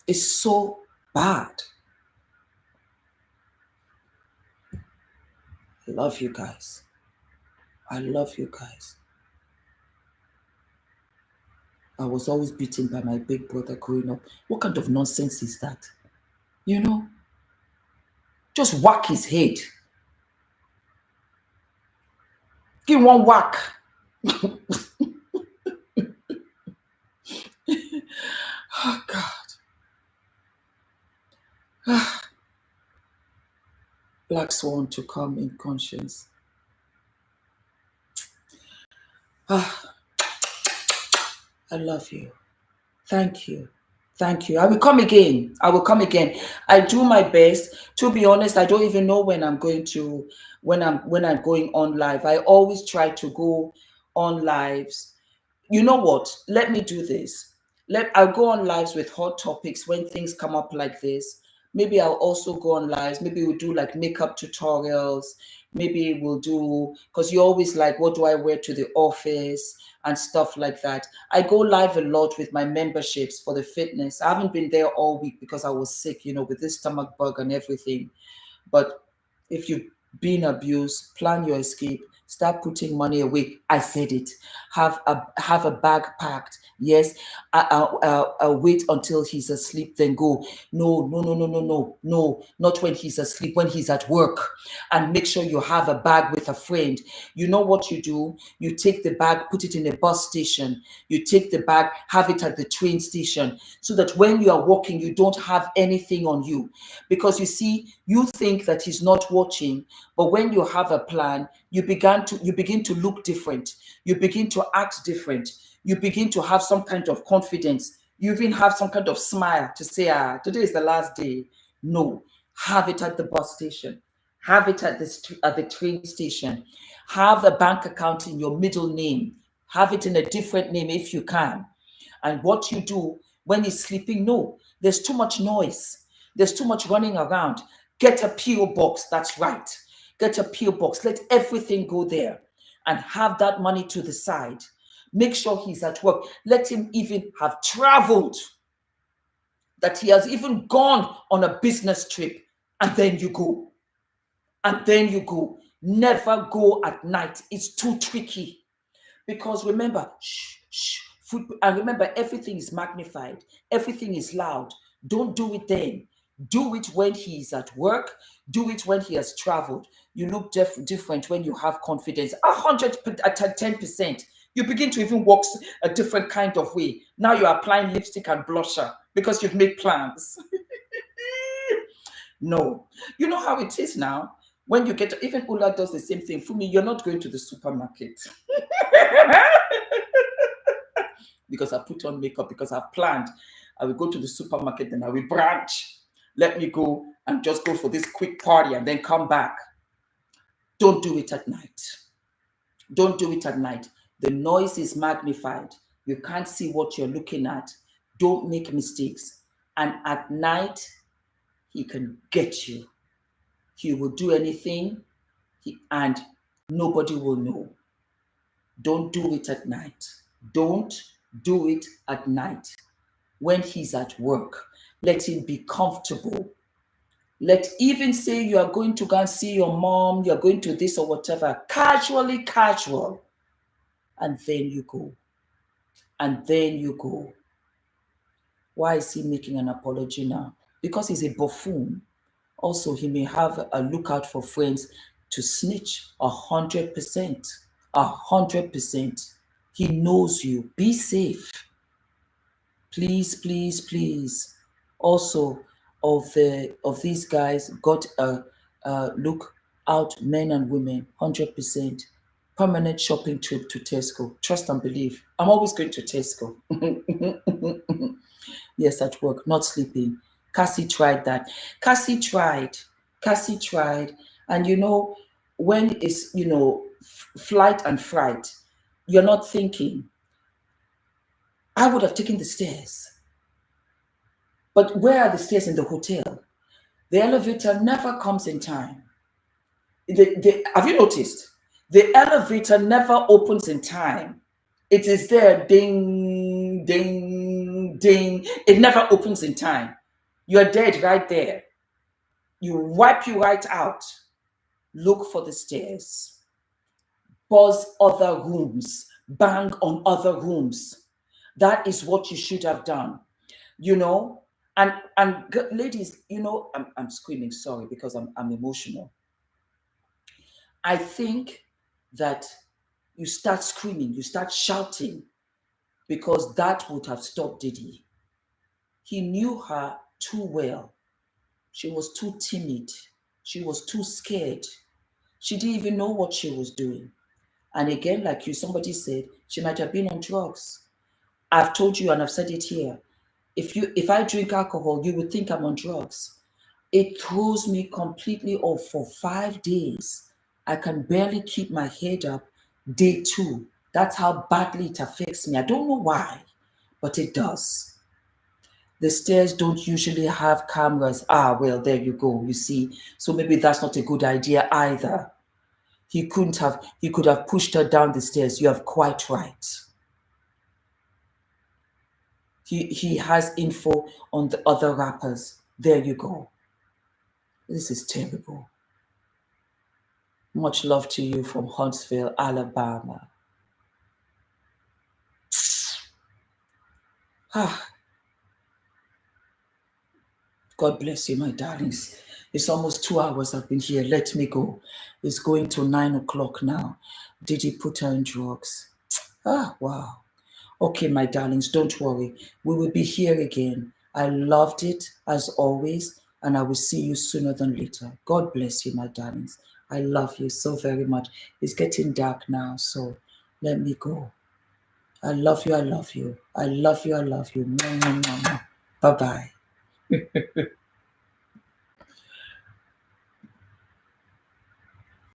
It's so bad. I love you guys. I love you guys. I was always beaten by my big brother growing up. What kind of nonsense is that? You know? Just whack his head. Give him one whack. Oh, God. Black swan to come in conscience. I love you. Thank you. Thank you. I will come again. I will come again. I do my best. To be honest, I don't even know when I'm going to, when I'm going on live. I always try to go on lives. You know what? Let me do this. I'll go on lives with hot topics when things come up like this. Maybe I'll also go on lives. Maybe we'll do like makeup tutorials. Maybe we'll do, because you're always like, what do I wear to the office and stuff like that. I go live a lot with my memberships for the fitness. I haven't been there all week because I was sick, you know, with this stomach bug and everything. But if you've been abused, plan your escape. Start putting money away. I said it. Have a bag packed. Yes. Wait until he's asleep, then go. No, no, no, no, no, no, no. Not when he's asleep, when he's at work. And make sure you have a bag with a friend. You know what you do? You take the bag, put it in a bus station. You take the bag, have it at the train station, so that when you are walking, you don't have anything on you. Because you see, you think that he's not watching, but when you have a plan, you begin to look different. You begin to act different. You begin to have some kind of confidence. You even have some kind of smile to say, today is the last day. No, have it at the bus station. Have it at the train station. Have a bank account in your middle name. Have it in a different name if you can. And what you do when he's sleeping, no, there's too much noise. There's too much running around. Get a PO box, that's right. Get a PO box. Let everything go there and have that money to the side. Make sure he's at work. Let him even have traveled, that he has even gone on a business trip, and then you go. And then you go. Never go at night. It's too tricky. Because remember, Food, and remember, everything is magnified. Everything is loud. Don't do it then. Do it when he is at work. Do it when he has traveled. You look different when you have confidence. 10%. You begin to even walk a different kind of way. Now you're applying lipstick and blusher because you've made plans. No. You know how it is now? When you get, even Ula does the same thing. For me, you're not going to the supermarket. Because I put on makeup, because I've planned. I will go to the supermarket and I will branch. Let me go and just go for this quick party and then come back. Don't do it at night. Don't do it at night. The noise is magnified. You can't see what you're looking at. Don't make mistakes. And at night, he can get you. He will do anything and nobody will know. Don't do it at night. Don't do it at night. When he's at work, let him be comfortable. Let even say you are going to go and see your mom, you're going to this or whatever, casual. And then you go. And then you go. Why is he making an apology now? Because he's a buffoon. Also, he may have a lookout for friends to snitch 100%. 100%. He knows you. Be safe. Please, please, please. Also, of these guys, got a look out, men and women, 100%. Permanent shopping trip to Tesco. Trust and believe. I'm always going to Tesco. Yes, at work, not sleeping. Cassie tried that. Cassie tried. And you know, when it's, you know, flight and fright, you're not thinking. I would have taken the stairs. But where are the stairs in the hotel? The elevator never comes in time. Have you noticed? The elevator never opens in time. It is there, ding, ding, ding. It never opens in time. You're dead right there. You wipe you right out. Look for the stairs. Buzz other rooms. Bang on other rooms. That is what you should have done. You know, and ladies, you know, I'm screaming, sorry, because I'm emotional. I think that you start screaming, you start shouting, because that would have stopped Diddy. He knew her too well. She was too timid. She was too scared. She didn't even know what she was doing. And again, like somebody said, she might have been on drugs. I've told you and I've said it here. If I drink alcohol, you would think I'm on drugs. It throws me completely off for 5 days. I can barely keep my head up. Day 2. That's how badly it affects me. I don't know why, but it does. The stairs don't usually have cameras. Ah, well, there you go. You see, so maybe that's not a good idea either. He could have pushed her down the stairs. You have quite right. He has info on the other rappers. There you go. This is terrible. Much love to you from Huntsville, Alabama. God bless you, my darlings. It's almost 2 hours I've been here. Let me go. It's going to 9 o'clock now. Did he put her in drugs? Wow. Okay, my darlings, don't worry. We will be here again. I loved it, as always, and I will see you sooner than later. God bless you, my darlings. I love you so very much. It's getting dark now, so let me go. I love you, I love you. I love you, I love you. Bye-bye.